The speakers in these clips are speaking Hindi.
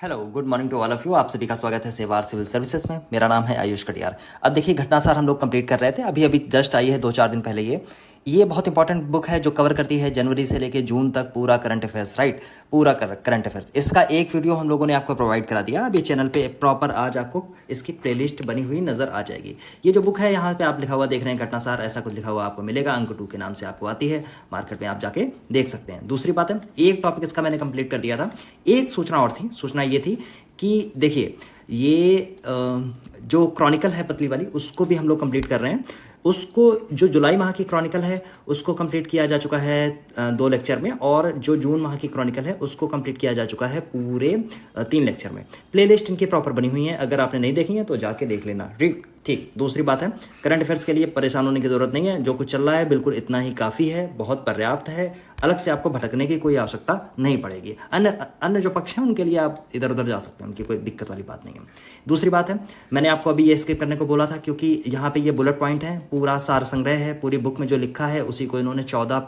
Hello good morning to all of you. आप सभी का स्वागत है सेवार सिविल सर्विसेज में। मेरा नाम है आयुष कटियार। अब देखिए, घटनासार हम लोग कंप्लीट कर रहे थे, अभी अभी जस्ट आई है 2-4 दिन पहले। ये बहुत इंपॉर्टेंट बुक है जो कवर करती है जनवरी से लेके जून तक पूरा करंट अफेयर्स, राइट, पूरा करंट अफेयर्स। इसका एक वीडियो हम लोगों ने आपको प्रोवाइड करा दिया। अब ये चैनल पे प्रॉपर आज आपको इसकी प्लेलिस्ट बनी हुई नजर आ जाएगी। ये जो बुक है यहाँ पे आप लिखा हुआ देख रहे हैं, घटनासार ऐसा कुछ लिखा हुआ आपको मिलेगा, अंक 2 के नाम से आपको आती है, मार्केट में आप जाके देख सकते हैं। दूसरी बात है, एक टॉपिक इसका मैंने कंप्लीट कर दिया था। एक सूचना और थी, सूचना ये थी कि देखिए ये जो क्रॉनिकल है पतली वाली, उसको भी हम लोग कंप्लीट कर रहे हैं। उसको जो जुलाई माह की क्रॉनिकल है उसको कंप्लीट किया जा चुका है 2 लेक्चर में, और जो जून माह की क्रॉनिकल है उसको कंप्लीट किया जा चुका है पूरे 3 लेक्चर में। प्लेलिस्ट इनकी प्रॉपर बनी हुई है, अगर आपने नहीं देखी है तो जाके देख लेना, ठीक। दूसरी बात है, करंट अफेयर्स के लिए परेशान होने की जरूरत नहीं है। जो कुछ चल रहा है बिल्कुल इतना ही काफ़ी है, बहुत पर्याप्त है। अलग से आपको भटकने की कोई आवश्यकता नहीं पड़ेगी। अन्य जो पक्ष हैं उनके लिए आप इधर उधर जा सकते हैं, उनकी कोई दिक्कत वाली बात नहीं है। दूसरी बात है, मैंने आपको अभी ये स्किप करने को बोला था क्योंकि यहाँ पे ये बुलेट पॉइंट है, पूरा सार संग्रह है, पूरी बुक में जो लिखा है उसी को इन्होंने 14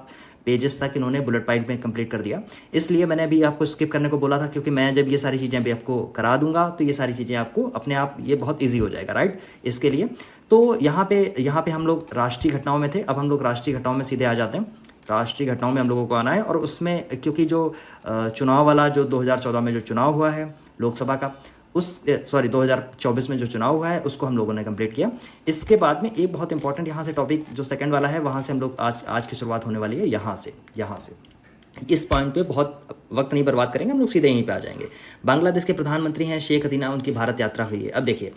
पेजेस तक इन्होंने बुलेट पॉइंट में कंप्लीट कर दिया। इसलिए मैंने अभी आपको स्किप करने को बोला था, क्योंकि मैं जब ये सारी चीज़ें अभी आपको करा दूंगा तो ये सारी चीज़ें आपको अपने आप ये बहुत ईजी हो जाएगा, राइट। इसके लिए तो यहाँ पे हम लोग राष्ट्रीय घटनाओं में थे। अब हम लोग राष्ट्रीय घटनाओं में सीधे आ जाते हैं। राष्ट्रीय घटनाओं में हम लोगों को आना है, और उसमें क्योंकि जो चुनाव वाला जो 2014 में जो चुनाव हुआ है लोकसभा का, 2024 में जो चुनाव हुआ है उसको हम लोगों ने कंप्लीट किया। इसके बाद में एक बहुत इंपॉर्टेंट यहाँ से टॉपिक जो सेकंड वाला है, वहाँ से हम लोग आज की शुरुआत होने वाली है। यहाँ से इस पॉइंट पे बहुत वक्त नहीं बर्बाद करेंगे, हम लोग सीधे यहीं पे आ जाएंगे। बांग्लादेश के प्रधानमंत्री हैं शेख हसीना, उनकी भारत यात्रा हुई है। अब देखिए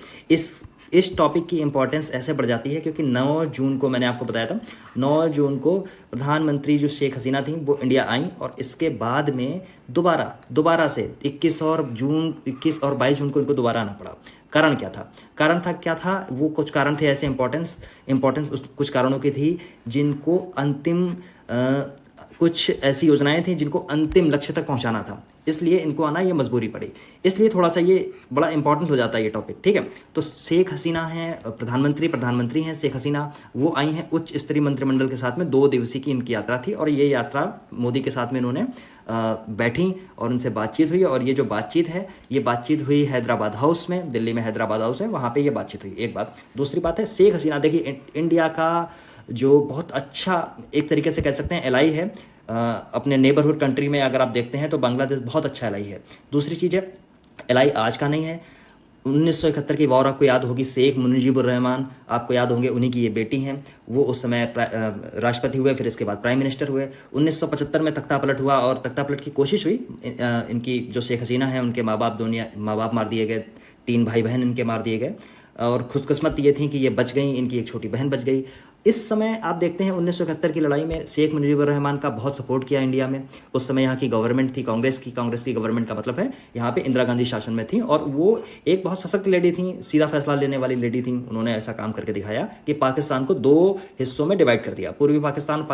इस टॉपिक की इंपॉर्टेंस ऐसे बढ़ जाती है क्योंकि 9 जून को मैंने आपको बताया था, 9 जून को प्रधानमंत्री जो शेख हसीना थी वो इंडिया आई, और इसके बाद में दोबारा से 21 और 22 जून को इनको दोबारा आना पड़ा। कारण क्या था, वो कुछ कारण थे ऐसे इंपॉर्टेंस कुछ कारणों की थी जिनको कुछ ऐसी योजनाएं थी जिनको अंतिम लक्ष्य तक पहुंचाना था, इसलिए इनको आना ये मजबूरी पड़ी। इसलिए थोड़ा सा ये बड़ा इंपॉर्टेंट हो जाता है ये टॉपिक, ठीक है। तो शेख हसीना है प्रधानमंत्री हैं शेख हसीना, वो आई हैं उच्च स्तरीय मंत्रिमंडल के साथ में। 2 दिवसीय की इनकी यात्रा थी, और ये यात्रा मोदी के साथ में इन्होंने बैठी और उनसे बातचीत हुई। और ये जो बातचीत है, ये बातचीत हुई हैदराबाद हाउस में, दिल्ली में हैदराबाद हाउस है, वहाँ पर ये बातचीत हुई। एक बात। दूसरी बात है, शेख हसीना देखिए इंडिया का जो बहुत अच्छा एक तरीके से कह सकते हैं एलाई है। अपने नेबरहुड कंट्री में अगर आप देखते हैं तो बांग्लादेश बहुत अच्छा एलाई है। दूसरी चीज़ है, एलाई आज का नहीं है। 1971 की वॉर आपको याद होगी, शेख मुजीबुर रहमान आपको याद होंगे, उन्हीं की ये बेटी हैं। वो उस समय राष्ट्रपति हुए, फिर इसके बाद प्राइम मिनिस्टर हुए। 1975 में तख्ता पलट हुआ, और तख्ता पलट की कोशिश हुई। इनकी जो शेख हसीना है उनके माँ बाप मार दिए गए, 3 भाई बहन इनके मार दिए गए, और खुशकिस्मत ये थी कि ये बच गई, इनकी एक छोटी बहन बच गई। इस समय आप देखते हैं 1971 की लड़ाई में शेख मुजीबुर रहमान का बहुत सपोर्ट किया इंडिया में। उस समय यहाँ की गवर्नमेंट थी कांग्रेस की गवर्नमेंट का मतलब है यहाँ पे इंदिरा गांधी शासन में थी, और वो एक बहुत सशक्त लेडी थी, सीधा फैसला लेने वाली लेडी थी। उन्होंने ऐसा काम करके दिखाया कि पाकिस्तान को 2 हिस्सों में डिवाइड कर दिया। पूर्वी पाकिस्तान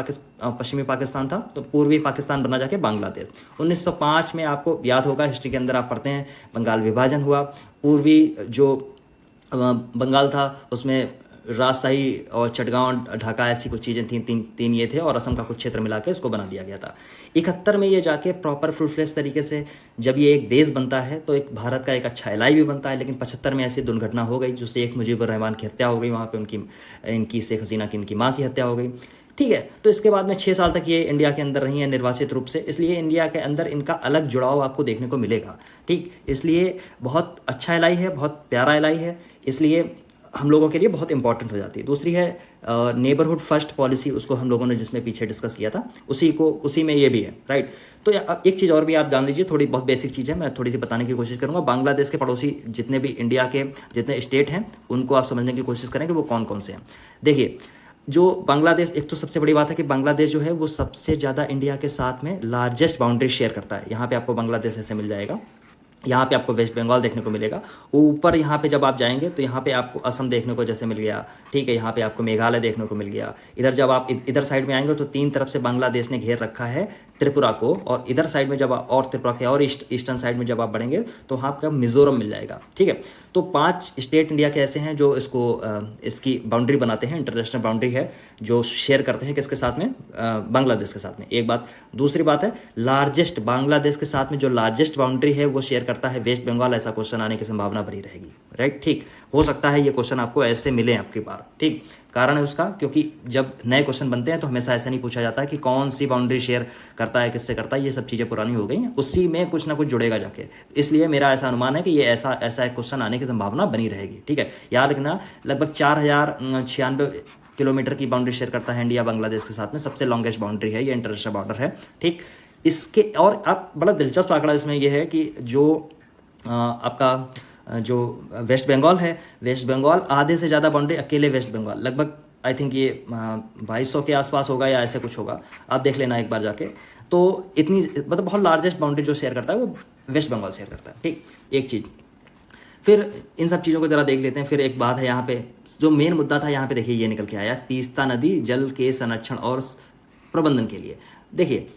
पश्चिमी पाकिस्तान था, तो पूर्वी पाकिस्तान बना जाके बांग्लादेश। 1905 में आपको याद होगा, हिस्ट्री के अंदर आप पढ़ते हैं, बंगाल विभाजन हुआ। पूर्वी जो बंगाल था उसमें राजशाही और चटगांव ढाका ऐसी कुछ चीज़ें थी, तीन ये थे, और असम का कुछ क्षेत्र मिला के इसको बना दिया गया था। 71 में ये जाके प्रॉपर फुल फ्लेश तरीके से जब ये एक देश बनता है तो एक भारत का एक अच्छा एलाई भी बनता है। लेकिन 75 में ऐसी दुर्घटना हो गई जो शेख मुजीबुर रहमान की हत्या हो गई, वहाँ पे इनकी शेख हसीना की इनकी माँ की हत्या हो गई, ठीक है। तो इसके बाद में 6 साल तक ये इंडिया के अंदर रही हैं निर्वाचित रूप से, इसलिए इंडिया के अंदर इनका अलग जुड़ाव आपको देखने को मिलेगा, ठीक। इसलिए बहुत अच्छा एलाई है, बहुत प्यारा एलाई है, इसलिए हम लोगों के लिए बहुत इंपॉर्टेंट हो जाती है। दूसरी है नेबरहुड फर्स्ट पॉलिसी, उसको हम लोगों ने जिसमें पीछे डिस्कस किया था उसी में ये भी है, राइट। तो एक चीज़ और भी आप जान लीजिए, थोड़ी बहुत बेसिक चीज़ है, मैं थोड़ी सी बताने की कोशिश करूंगा। बांग्लादेश के पड़ोसी जितने भी इंडिया के जितने स्टेट हैं उनको आप समझने की कोशिश करें कि वो कौन कौन से हैं। देखिए, जो बांग्लादेश, एक तो सबसे बड़ी बात है कि बांग्लादेश जो है वो सबसे ज़्यादा इंडिया के साथ में लार्जेस्ट बाउंड्री शेयर करता है। यहाँ पे आपको बांग्लादेश ऐसे मिल जाएगा, यहाँ पे आपको वेस्ट बंगाल देखने को मिलेगा। ऊपर यहाँ पे जब आप जाएंगे तो यहाँ पे आपको असम देखने को जैसे मिल गया, ठीक है। यहाँ पे आपको मेघालय देखने को मिल गया। इधर जब आप इधर साइड में आएंगे तो 3 तरफ से बांग्लादेश ने घेर रखा है त्रिपुरा को, और इधर साइड में जब और त्रिपुरा के और ईस्टर्न साइड में जब आप बढ़ेंगे तो वहाँ आपका मिजोरम मिल जाएगा, ठीक है। तो 5 स्टेट इंडिया के ऐसे हैं जो इसकी बाउंड्री बनाते हैं, इंटरनेशनल बाउंड्री है, जो शेयर करते हैं किसके साथ में, बांग्लादेश के साथ में। एक बात, दूसरी बात है लार्जेस्ट, बांग्लादेश के साथ में जो लार्जेस्ट बाउंड्री है वो शेयर करता है वेस्ट बंगाल। ऐसा क्वेश्चन आने की संभावना बनी रहेगी, राइट, ठीक। हो सकता है ये क्वेश्चन आपको ऐसे मिले आपकी बार, ठीक। कारण है उसका, क्योंकि जब नए क्वेश्चन बनते हैं तो हमेशा ऐसा नहीं पूछा जाता कि कौन सी बाउंड्री शेयर करता है, किससे करता है, ये सब चीज़ें पुरानी हो गई हैं, उसी में कुछ ना कुछ जुड़ेगा जाके। इसलिए मेरा ऐसा अनुमान है कि ये ऐसा एक क्वेश्चन आने की संभावना बनी रहेगी, ठीक है। याद रखना, लगभग 4096 किलोमीटर की बाउंड्री शेयर करता है इंडिया बांग्लादेश के साथ में, सबसे लॉन्गेस्ट बाउंड्री है ये, इंटरनेशनल बॉर्डर है, ठीक। इसके और अब बड़ा दिलचस्प आंकड़ा इसमें यह है कि जो आपका जो वेस्ट बंगाल है, वेस्ट बंगाल आधे से ज़्यादा बाउंड्री अकेले वेस्ट बंगाल, लगभग आई थिंक ये 2200 के आसपास होगा या ऐसे कुछ होगा, आप देख लेना एक बार जाके। तो इतनी मतलब बहुत लार्जेस्ट बाउंड्री जो शेयर करता है वो वेस्ट बंगाल शेयर करता है, ठीक। एक चीज़, फिर इन सब चीज़ों को जरा देख लेते हैं। फिर एक बात है यहाँ पे, जो मेन मुद्दा था यहाँ पे देखिए ये निकल के आया, तीस्ता नदी जल के संरक्षण और प्रबंधन के लिए। देखिए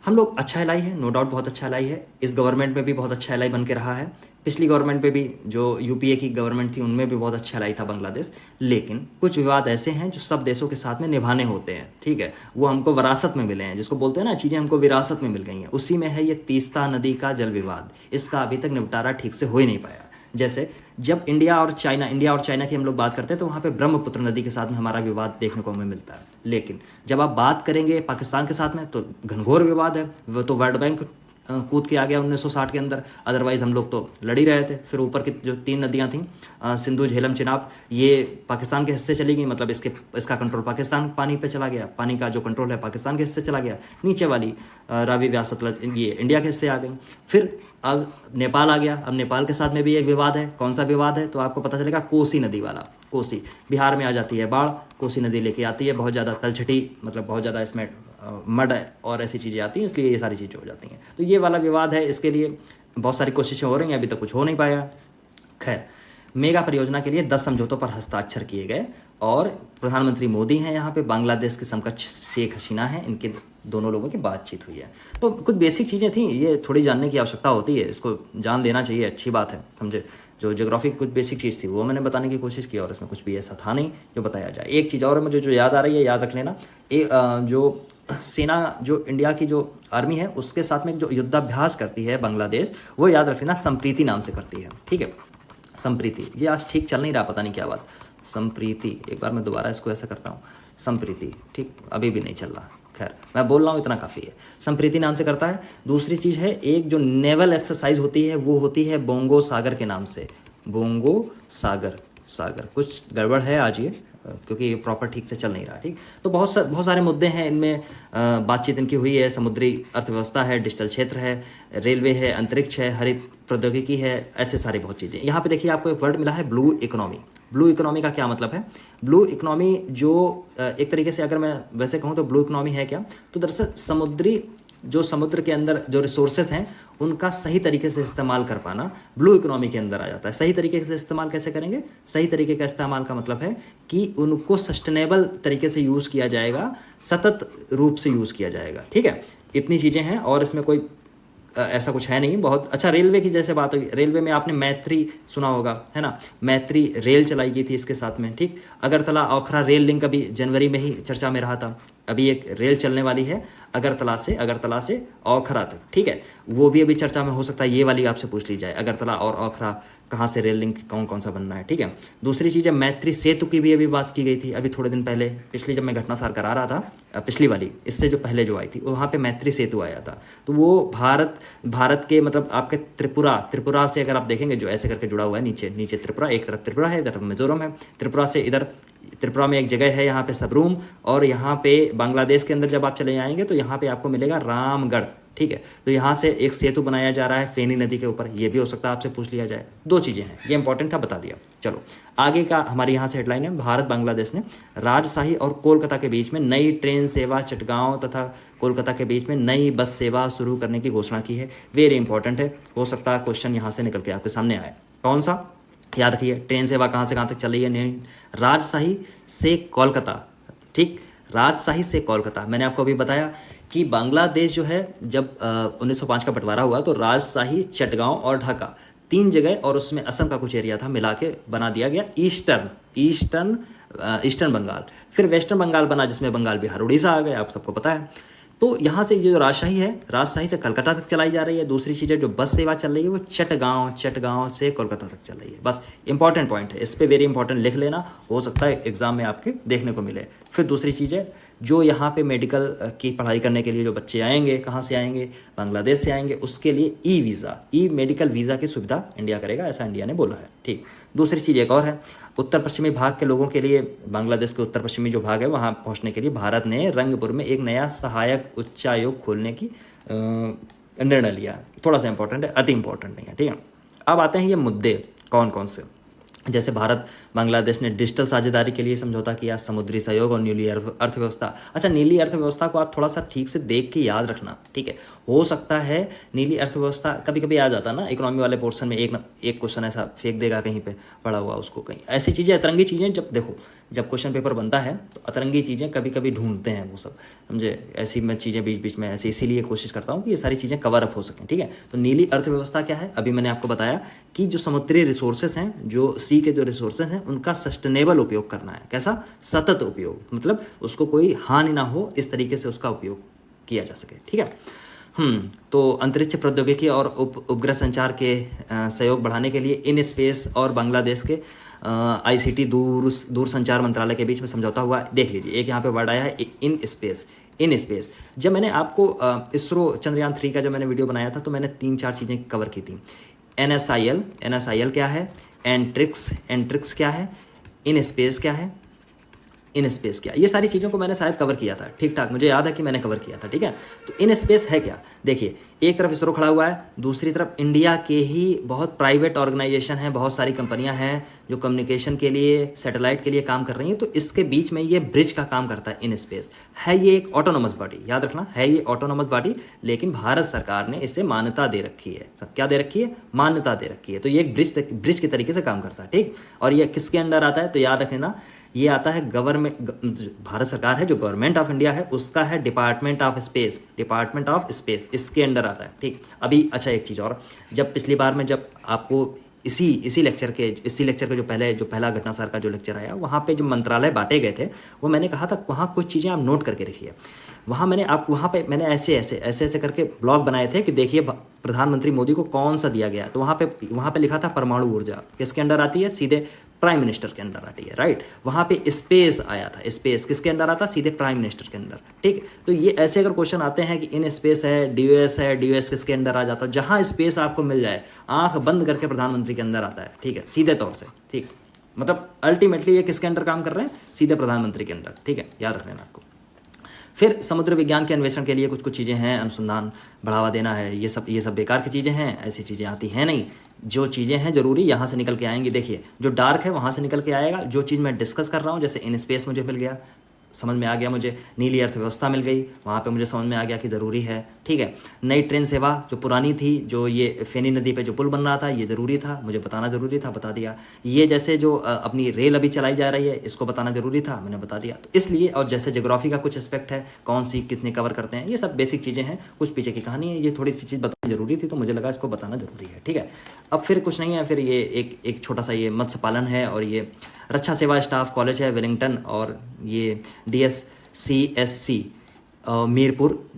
हम लोग अच्छा एलाई है, नो डाउट बहुत अच्छा एलाई है, इस गवर्नमेंट में भी बहुत अच्छा एलाई बन के रहा है, पिछली गवर्नमेंट में भी जो यूपीए की गवर्नमेंट थी उनमें भी बहुत अच्छा एलाई था बांग्लादेश। लेकिन कुछ विवाद ऐसे हैं जो सब देशों के साथ में निभाने होते हैं, ठीक है, वो हमको विरासत में मिले हैं, जिसको बोलते हैं ना चीज़ें हमको विरासत में मिल गई हैं। उसी में है ये तीस्ता नदी का जल विवाद, इसका अभी तक निपटारा ठीक से हो ही नहीं पाया। जैसे जब इंडिया और चाइना की हम लोग बात करते हैं तो वहाँ पे ब्रह्मपुत्र नदी के साथ में हमारा विवाद देखने को हमें मिलता है। लेकिन जब आप बात करेंगे पाकिस्तान के साथ में तो घनघोर विवाद है, वो तो वर्ल्ड बैंक कूद के आ गया 1960 के अंदर, अदरवाइज हम लोग तो लड़ ही रहे थे। फिर ऊपर की जो 3 नदियाँ थीं, सिंधु, झेलम, चिनाब, ये पाकिस्तान के हिस्से चली गई, मतलब इसका कंट्रोल पाकिस्तान पानी पे चला गया, पानी का जो कंट्रोल है पाकिस्तान के हिस्से चला गया। नीचे वाली रावी, व्यास, सतलज ये इंडिया के हिस्से आ गई। फिर अब नेपाल आ गया, अब नेपाल के साथ में भी एक विवाद है। कौन सा विवाद है तो आपको पता चलेगा, कोसी नदी वाला। कोसी बिहार में आ जाती है बाढ़, कोसी नदी लेके आती है, बहुत ज़्यादा तलछटी, मतलब बहुत ज़्यादा इसमें मड और ऐसी चीज़ें आती हैं, इसलिए ये सारी चीज़ें हो जाती हैं। तो ये वाला विवाद है, इसके लिए बहुत सारी कोशिशें हो रही हैं, अभी तक कुछ हो नहीं पाया। खैर, मेगा परियोजना के लिए 10 समझौतों पर हस्ताक्षर किए गए और प्रधानमंत्री मोदी हैं यहाँ पे, बांग्लादेश के समकक्ष शेख हसीना हैं, इनके दोनों लोगों की बातचीत हुई है। तो कुछ बेसिक चीज़ें थी, ये थोड़ी जानने की आवश्यकता होती है, इसको जान लेना चाहिए, अच्छी बात है, समझे। जो ज्योग्राफी की कुछ बेसिक चीज़ थी वो मैंने बताने की कोशिश की और इसमें कुछ भी ऐसा था नहीं जो बताया जाए। एक चीज़ और मुझे जो याद आ रही है, याद रख लेना, जो सेना, जो इंडिया की जो आर्मी है उसके साथ में जो युद्धाभ्यास करती है बांग्लादेश, वो याद रख लेना संप्रीति नाम से करती है, ठीक है। संप्रीति, ये आज ठीक चल नहीं रहा, पता नहीं क्या बात। संप्रीति, एक बार मैं दोबारा इसको ऐसा करता हूँ, संप्रीति, ठीक, अभी भी नहीं चल रहा, खैर मैं बोल रहा हूँ इतना काफ़ी है। संप्रीति नाम से करता है। दूसरी चीज़ है, एक जो नेवल एक्सरसाइज होती है वो होती है बोंगो सागर के नाम से, बोंगो सागर, कुछ गड़बड़ है आज ये, क्योंकि ये प्रॉपर ठीक से चल नहीं रहा, ठीक। तो बहुत सारे मुद्दे हैं इनमें, बातचीत इनकी हुई है, समुद्री अर्थव्यवस्था है, डिजिटल क्षेत्र है, रेलवे है, अंतरिक्ष है, हरित प्रौद्योगिकी है, ऐसे सारी बहुत चीज़ें। यहाँ पे देखिए आपको एक वर्ड मिला है, ब्लू इकोनॉमी। ब्लू इकोनॉमी का क्या मतलब है? ब्लू इकोनॉमी जो एक तरीके से अगर मैं वैसे कहूँ तो ब्लू इकोनॉमी है क्या, तो दरअसल समुद्र के अंदर जो रिसोर्सेज हैं उनका सही तरीके से इस्तेमाल कर पाना ब्लू इकोनॉमी के अंदर आ जाता है। सही तरीके से इस्तेमाल कैसे करेंगे? सही तरीके का इस्तेमाल का मतलब है कि उनको सस्टेनेबल तरीके से यूज़ किया जाएगा, सतत रूप से यूज़ किया जाएगा, ठीक है। इतनी चीज़ें हैं और इसमें कोई ऐसा कुछ है नहीं। बहुत अच्छा, रेलवे की जैसे बात हुई, रेलवे में आपने मैत्री सुना होगा, है ना, मैत्री रेल चलाई गई थी इसके साथ में, ठीक। अगरतला ओखरा रेल लिंक अभी जनवरी में ही चर्चा में रहा था, अभी एक रेल चलने वाली है अगरतला से ओखरा तक, ठीक है, वो भी अभी चर्चा में हो सकता है। ये वाली आपसे पूछ ली जाए, अगरतला और ओखरा कहाँ से रेल लिंक कौन सा बनना है, ठीक है। दूसरी चीज़ है मैत्री सेतु की भी अभी बात की गई थी, अभी थोड़े दिन पहले, पिछली जब मैं घटनासार करा रहा था, पिछली वाली इससे जो पहले जो आई थी, वहाँ पे मैत्री सेतु आया था। तो वो भारत के मतलब आपके त्रिपुरा से अगर आप देखेंगे जो ऐसे करके जुड़ा हुआ है, नीचे त्रिपुरा, एक तरफ त्रिपुरा है, इधर मिजोरम है, त्रिपुरा से इधर त्रिपुरा में एक जगह है यहाँ पे सबरूम, और यहाँ पे बांग्लादेश के अंदर जब आप चले जाएंगे तो यहाँ पे आपको मिलेगा रामगढ़, ठीक है। तो यहाँ से एक सेतु बनाया जा रहा है फेनी नदी के ऊपर, ये भी हो सकता है आपसे पूछ लिया जाए। 2 चीज़ें हैं, ये इंपॉर्टेंट था, बता दिया। चलो आगे का हमारे यहाँ से हेडलाइन है, भारत बांग्लादेश ने राजशाही और कोलकाता के बीच में नई ट्रेन सेवा, चटगांव तथा कोलकाता के बीच में नई बस सेवा शुरू करने की घोषणा की है। वेरी इंपॉर्टेंट है, हो सकता है क्वेश्चन यहाँ से निकल के आपके सामने आए। कौन सा? याद रखिए, ट्रेन सेवा कहाँ से कहाँ तक चल रही है? राजशाही से कोलकाता, ठीक, राजशाही से कोलकाता। मैंने आपको अभी बताया कि बांग्लादेश जो है जब 1905 का बंटवारा हुआ तो राजशाही, चटगांव और ढाका 3 जगह और उसमें असम का कुछ एरिया था मिला के बना दिया गया ईस्टर्न बंगाल। फिर वेस्टर्न बंगाल बना जिसमें बंगाल, बिहार, उड़ीसा आ गए, आप सबको पता है। तो यहाँ से ये जो राजशाही है, राजशाही से कलकत्ता तक चलाई जा रही है। दूसरी चीज़ है जो बस सेवा चल रही है वो चटगांव से कोलकाता तक चल रही है। बस इंपॉर्टेंट पॉइंट है, इस पर वेरी इंपॉर्टेंट लिख लेना, हो सकता है एग्जाम में आपके देखने को मिले। फिर दूसरी चीज़ है जो यहाँ पे मेडिकल की पढ़ाई करने के लिए जो बच्चे आएंगे, कहाँ से आएंगे, बांग्लादेश से आएंगे, उसके लिए ई मेडिकल वीज़ा की सुविधा इंडिया करेगा, ऐसा इंडिया ने बोला है। ठीक, दूसरी चीज़ एक और है, उत्तर पश्चिमी भाग के लोगों के लिए, बांग्लादेश के उत्तर पश्चिमी जो भाग है वहाँ पहुँचने के लिए भारत ने रंगपुर में एक नया सहायक उच्चायोग खोलने की निर्णय लिया। थोड़ा सा इंपॉर्टेंट है, अति इंपॉर्टेंट नहीं है। ठीक है, अब आते हैं ये मुद्दे कौन कौन से। जैसे भारत बांग्लादेश ने डिजिटल साझेदारी के लिए समझौता किया, समुद्री सहयोग और नीली अर्थव्यवस्था। अच्छा, नीली अर्थव्यवस्था को आप थोड़ा सा ठीक से देख के याद रखना, ठीक है। हो सकता है नीली अर्थव्यवस्था कभी कभी आ जाता ना इकोनॉमी वाले पोर्शन में, एक क्वेश्चन ऐसा फेंक देगा कहीं पे पड़ा हुआ उसको, कहीं ऐसी चीज़ें, अतरंगी चीज़ें, जब देखो जब क्वेश्चन पेपर बनता है तो अतरंगी चीज़ें कभी कभी ढूंढते हैं वो सब, समझे। ऐसी मैं चीज़ें बीच बीच में ऐसे इसीलिए कोशिश करता हूँ कि ये सारी चीज़ें कवर अप हो सकें, ठीक है। तो नीली अर्थव्यवस्था क्या है, अभी मैंने आपको बताया कि जो समुद्री रिसोर्सेज हैं, जो सी के जो रिसोर्सेज हैं, उनका सस्टेनेबल उपयोग करना है। कैसा? सतत उपयोग, मतलब उसको कोई हानि ना हो, इस तरीके से उसका उपयोग किया जा सके, ठीक है। तो अंतरिक्ष प्रौद्योगिकी और उपग्रह संचार के सहयोग बढ़ाने के लिए इन स्पेस और बांग्लादेश के ICT दूर संचार मंत्रालय के बीच में समझौता हुआ। देख लीजिए, एक यहाँ पे वर्ड आया है इन स्पेस। जब मैंने आपको इसरो चंद्रयान 3 का जब मैंने वीडियो बनाया था तो मैंने 3-4 चीज़ें कवर की थी। NSIL क्या है, एंट्रिक्स क्या है, इन स्पेस क्या है, ये सारी चीज़ों को मैंने शायद कवर किया था, ठीक ठाक मुझे याद है कि मैंने कवर किया था, ठीक है। तो इन स्पेस है क्या, देखिए, एक तरफ इसरो खड़ा हुआ है, दूसरी तरफ इंडिया के ही बहुत प्राइवेट ऑर्गेनाइजेशन हैं, बहुत सारी कंपनियां हैं जो कम्युनिकेशन के लिए, सैटेलाइट के लिए काम कर रही हैं। तो इसके बीच में ये ब्रिज का काम करता है इन स्पेस। है ये एक ऑटोनोमस बॉडी, याद रखना, है ये ऑटोनोमस बॉडी, लेकिन भारत सरकार ने इसे मान्यता दे रखी है। सब क्या दे रखी है? मान्यता दे रखी है। तो ये एक ब्रिज के तरीके से काम करता है, ठीक। और ये किसके अंडर आता है? तो याद रखना, ये आता है गवर्नमेंट, भारत सरकार है जो गवर्नमेंट ऑफ इंडिया है उसका है डिपार्टमेंट ऑफ स्पेस, इसके अंडर आता है, ठीक। अभी अच्छा एक चीज़ और, जब पिछली बार में जब आपको इसी लेक्चर के जो पहला घटनासार का जो लेक्चर आया, वहाँ पे जो मंत्रालय बांटे गए थे, वो मैंने कहा था वहाँ कुछ चीज़ें आप नोट करके रखिए। वहाँ मैंने ऐसे करके ब्लॉग बनाए थे कि देखिए प्रधानमंत्री मोदी को कौन सा दिया गया। तो वहाँ पे लिखा था परमाणु ऊर्जा किसके अंडर आती है? सीधे प्राइम मिनिस्टर के अंदर आती है, राइट। वहाँ पे स्पेस आया था, स्पेस किसके अंदर आता? सीधे प्राइम मिनिस्टर के अंदर, ठीक। तो ये ऐसे अगर क्वेश्चन आते हैं कि इन स्पेस है, DOS किसके अंदर आ जाता है, जहाँ स्पेस आपको मिल जाए आंख बंद करके प्रधानमंत्री के अंदर आता है, ठीक है, सीधे तौर से, ठीक। मतलब अल्टीमेटली ये किसके अंडर काम कर रहे हैं? सीधे प्रधानमंत्री के अंदर, ठीक है, याद रख लेना आपको। फिर समुद्र विज्ञान के अन्वेषण के लिए कुछ चीज़ें हैं, अनुसंधान बढ़ावा देना है, ये सब बेकार की चीज़ें हैं, ऐसी चीज़ें आती हैं नहीं। जो चीज़ें हैं जरूरी यहाँ से निकल के आएंगी। देखिए, जो डार्क है वहाँ से निकल के आएगा, जो चीज़ मैं डिस्कस कर रहा हूँ, जैसे इन स्पेस मुझे मिल गया, समझ में आ गया, मुझे नीली अर्थव्यवस्था मिल गई, वहाँ पे मुझे समझ में आ गया कि ज़रूरी है, ठीक है। नई ट्रेन सेवा जो पुरानी थी, जो ये फेनी नदी पे जो पुल बन रहा था, ये ज़रूरी था, मुझे बताना ज़रूरी था, बता दिया। ये जैसे जो अपनी रेल अभी चलाई जा रही है, इसको बताना ज़रूरी था, मैंने बता दिया। तो इसलिए, और जैसे ज्योग्राफी का कुछ एस्पेक्ट है, कौन सी कितने कवर करते हैं, ये सब बेसिक चीज़ें हैं, कुछ पीछे की कहानी है, ये थोड़ी सी चीज़ बतानी ज़रूरी थी, तो मुझे लगा इसको बताना ज़रूरी है, ठीक है। अब फिर कुछ नहीं है, फिर ये एक छोटा सा ये मत्स्य पालन है, और ये रक्षा सेवा स्टाफ कॉलेज है वेलिंगटन, और ये DSCSC मीरपुर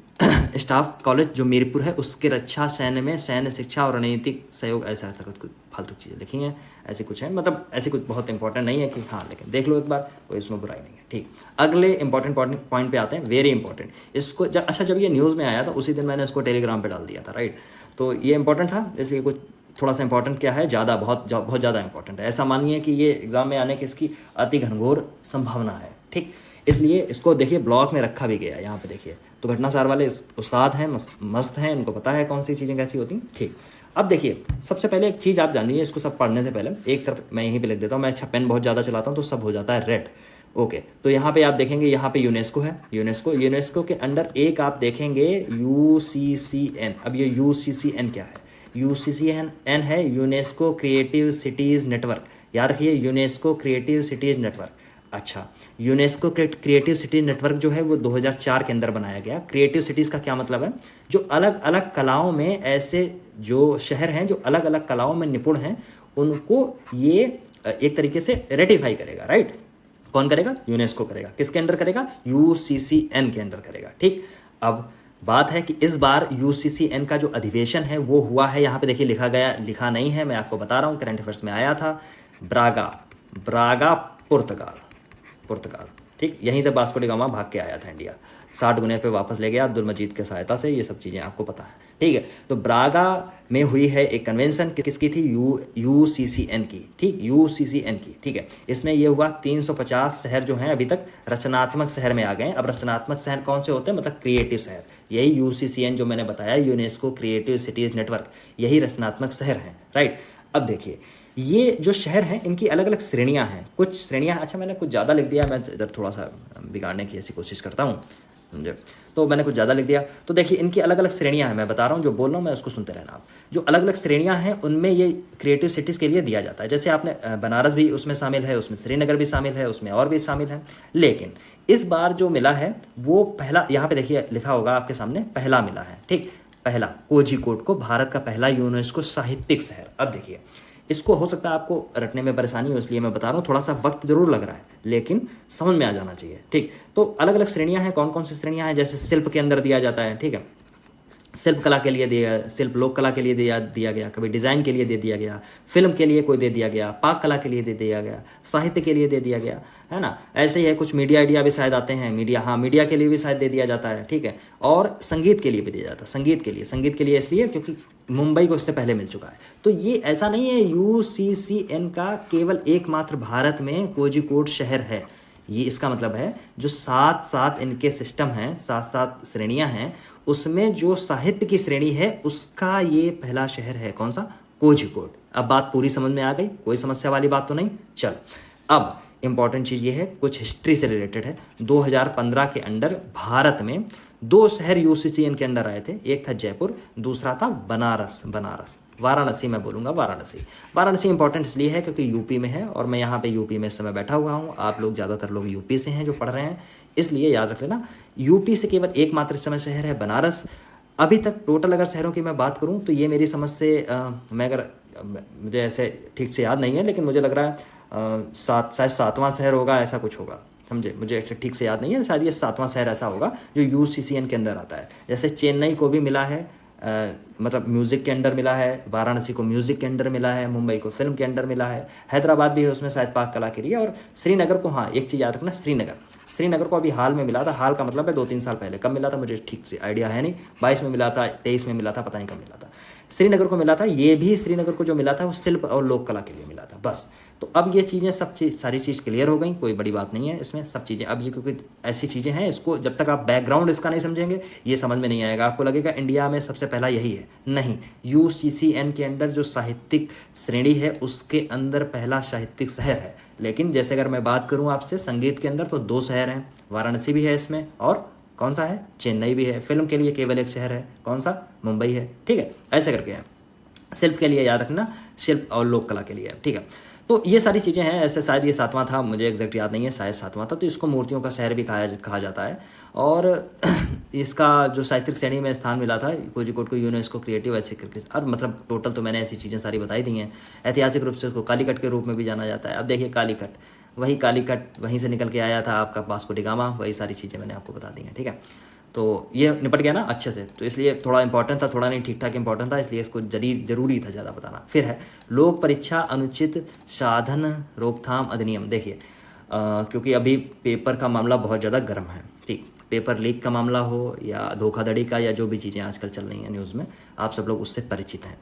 स्टाफ कॉलेज जो मीरपुर है, उसके रक्षा सैन्य में सैन्य शिक्षा और रणनीतिक सहयोग, ऐसा कुछ फालतू चीज़ें लिखी हैं, ऐसे कुछ है, मतलब ऐसे कुछ बहुत इंपॉर्टेंट नहीं है कि हाँ, लेकिन देख लो एक बार, कोई इसमें बुराई नहीं है, ठीक। अगले इंपॉर्टेंट पॉइंट पे आते हैं, वेरी इंपॉर्टेंट। इसको जब ये न्यूज़ में आया था उसी दिन मैंने इसको टेलीग्राम पे डाल दिया था, राइट। तो ये इंपॉर्टेंट था, इसलिए कुछ थोड़ा सा इंपॉर्टेंट क्या है, बहुत ज़्यादा इंपॉर्टेंट है। ऐसा मानिए कि ये एग्जाम में आने की इसकी अति घनघोर संभावना है, ठीक। इसलिए इसको देखिए ब्लॉक में रखा भी गया है, यहाँ पे देखिए। तो घटनासार वाले उस्ताद हैं, मस्त हैं, इनको पता है कौन सी चीज़ें कैसी होती हैं, ठीक। अब देखिए, सबसे पहले एक चीज़ आप जानिए, इसको सब पढ़ने से पहले एक तरफ मैं यहीं पे लिख देता हूँ, मैं पेन बहुत ज़्यादा चलाता हूँ तो सब हो जाता है रेड, ओके। तो यहाँ पे आप देखेंगे, यहाँ पे यूनेस्को है, यूनेस्को के अंडर एक आप देखेंगे UCCN। अब ये UCCN क्या है? UCCN है यूनेस्को क्रिएटिव सिटीज़ नेटवर्क, याद रखिए, यूनेस्को क्रिएटिव सिटीज़ नेटवर्क। अच्छा, यूनेस्को क्रिएटिव सिटी नेटवर्क जो है वो 2004 के अंदर बनाया गया। क्रिएटिव सिटीज़ का क्या मतलब है? जो अलग अलग कलाओं में ऐसे जो शहर हैं जो अलग अलग कलाओं में निपुण हैं, उनको ये एक तरीके से रेटिफाई करेगा, राइट? कौन करेगा? यूनेस्को करेगा। किसके अंडर करेगा? यूसीसीएन के अंडर करेगा, ठीक। अब बात है कि इस बार यूसीसीएन का जो अधिवेशन है वो हुआ है, यहाँ पे देखिए लिखा गया, लिखा नहीं है, मैं आपको बता रहा हूँ, करंट अफेयर्स में आया था, ब्रागा पुर्तगाल, ठीक। यहीं से वास्को डी गामा भाग के आया था इंडिया, 60 गुने पे वापस ले गया अब्दुल मजीद के सहायता से, ये सब चीज़ें आपको पता है, ठीक है। तो ब्रागा में हुई है एक कन्वेंशन, किसकी थी? यूसीसीएन की, ठीक, यूसीसीएन की, ठीक है। इसमें ये हुआ 350 शहर जो हैं अभी तक रचनात्मक शहर में आ गए। अब रचनात्मक शहर कौन से होते हैं? मतलब क्रिएटिव शहर, यही यूसीसीएन जो मैंने बताया, यूनेस्को क्रिएटिव सिटीज़ नेटवर्क, यही रचनात्मक शहर हैं, राइट। अब देखिए ये जो शहर हैं इनकी अलग अलग श्रेणियां हैं, कुछ श्रेणियां, अच्छा मैंने कुछ ज़्यादा लिख दिया, मैं इधर थोड़ा सा बिगाड़ने की ऐसी कोशिश करता हूँ, समझे, तो मैंने कुछ ज़्यादा लिख दिया। तो देखिए इनकी अलग अलग श्रेणियां हैं, मैं बता रहा हूँ, जो बोल रहा हूँ मैं उसको सुनते रहना आप। जो अलग अलग श्रेणियां हैं उनमें ये क्रिएटिव सिटीज़ के लिए दिया जाता है। जैसे आपने बनारस भी उसमें शामिल है, उसमें श्रीनगर भी शामिल है, उसमें और भी शामिल है। लेकिन इस बार जो मिला है वो पहला, यहाँ पे देखिए लिखा होगा आपके सामने, पहला मिला है, ठीक, पहला कोझिकोड को भारत का पहला यूनेस्को साहित्यिक शहर। अब देखिए इसको हो सकता है आपको रटने में परेशानी हो, इसलिए मैं बता रहा हूँ, थोड़ा सा वक्त जरूर लग रहा है लेकिन समझ में आ जाना चाहिए, ठीक। तो अलग अलग श्रेणियां हैं, कौन कौन सी श्रेणियां हैं? जैसे शिल्प के अंदर दिया जाता है, ठीक है, शिल्प कला के लिए दिया, शिल्प लोक कला के लिए दिया गया, कभी डिज़ाइन के लिए दे दिया गया, फिल्म के लिए कोई दे दिया गया, पाक कला के लिए दे दिया गया, साहित्य के लिए दे दिया गया, है ना। ऐसे ही है, कुछ मीडिया आइडिया भी शायद आते हैं, मीडिया, हाँ मीडिया के लिए भी शायद दे दिया जाता है, ठीक है। और संगीत के लिए भी दिया जाता है, संगीत के लिए इसलिए क्योंकि मुंबई को इससे पहले मिल चुका है। तो ये ऐसा नहीं है यूसीसीएन का केवल एकमात्र भारत में कोझिकोड शहर है, ये इसका मतलब है जो 7 इनके सिस्टम हैं, 7 श्रेणियां हैं, उसमें जो साहित्य की श्रेणी है उसका ये पहला शहर है। कौन सा? कोझिकोड। अब बात पूरी समझ में आ गई, कोई समस्या वाली बात तो नहीं। चल अब इंपॉर्टेंट चीज़ ये है, कुछ हिस्ट्री से रिलेटेड है। 2015 के अंडर भारत में 2 शहर यूसीसीएन के अंडर आए थे, एक था जयपुर, दूसरा था बनारस, वाराणसी, मैं बोलूँगा वाराणसी इंपॉर्टेंट इसलिए है क्योंकि यूपी में है और मैं यहाँ पे यूपी में इस समय बैठा हुआ हूँ। आप लोग ज़्यादातर लोग यूपी से हैं जो पढ़ रहे हैं, इसलिए याद रख लेना यूपी से केवल एकमात्र इस समय शहर है बनारस। अभी तक टोटल अगर शहरों की मैं बात करूँ तो ये मेरी समझ से मैं अगर मुझे ऐसे ठीक से याद नहीं है लेकिन मुझे लग रहा है शायद 7वां शहर होगा, ऐसा कुछ होगा, समझे, मुझे ठीक से याद नहीं है, शायद ये 7वां शहर ऐसा होगा जो यूसीसीएन के अंदर आता है। जैसे चेन्नई को भी मिला है मतलब म्यूज़िक के अंडर मिला है, वाराणसी को म्यूज़िक के अंडर मिला है, मुंबई को फिल्म के अंडर मिला है, हैदराबाद भी है उसमें शायद पाक कला के लिए, और श्रीनगर को, हाँ एक चीज़ याद रखना, श्रीनगर को अभी हाल में मिला था, हाल का मतलब है 2-3 साल पहले, कब मिला था मुझे ठीक से आइडिया है नहीं, 22 में मिला था, 23 में मिला था, पता नहीं कब मिला था, श्रीनगर को मिला था। ये भी श्रीनगर को जो मिला था वो शिल्प और लोक कला के लिए मिला था, बस। तो अब ये चीज़ें सारी चीज़ क्लियर हो गई, कोई बड़ी बात नहीं है इसमें, सब चीज़ें अब ये क्योंकि ऐसी चीज़ें हैं, इसको जब तक आप बैकग्राउंड इसका नहीं समझेंगे ये समझ में नहीं आएगा। आपको लगेगा इंडिया में सबसे पहला यही है, नहीं, यूसीसीएन के अंदर जो साहित्यिक श्रेणी है उसके अंदर पहला साहित्यिक शहर है। लेकिन जैसे अगर मैं बात करूँ आपसे संगीत के अंदर तो 2 शहर हैं, वाराणसी भी है इसमें और कौन सा है, चेन्नई भी है। फिल्म के लिए केवल एक शहर है, कौन सा, मुंबई है, ठीक है, ऐसे करके है। शिल्प के लिए याद रखना, शिल्प और लोक कला के लिए, ठीक है। तो ये सारी चीज़ें हैं, ऐसे शायद ये 7वां था, मुझे एग्जैक्ट याद नहीं है, शायद 7वां था। तो इसको मूर्तियों का शहर भी कहा जाता है। और इसका जो साहित्यिक श्रेणी में स्थान मिला था कोझिकोड को यूनेस्को क्रिएटिव ऐसे करके, और मतलब टोटल तो मैंने ऐसी चीज़ें सारी बताई दी हैं। ऐतिहासिक रूप से उसको कालीकट के रूप में भी जाना जाता है। अब देखिए कालीकट, वही कालीकट वहीं से निकल के आया था आपका वास्को डी गामा, वही सारी चीज़ें मैंने आपको बता दी हैं, ठीक है। तो ये निपट गया ना अच्छे से, तो इसलिए थोड़ा इंपॉर्टेंट था, थोड़ा नहीं, ठीक ठाक इंपॉर्टेंट था, इसलिए इसको जरूरी था ज़्यादा बताना। फिर है लोक परीक्षा अनुचित साधन रोकथाम अधिनियम। देखिए क्योंकि अभी पेपर का मामला बहुत ज़्यादा गर्म है, ठीक, पेपर लीक का मामला हो या धोखाधड़ी का या जो भी चीज़ें आजकल चल रही हैं न्यूज़ में, आप सब लोग उससे परिचित हैं।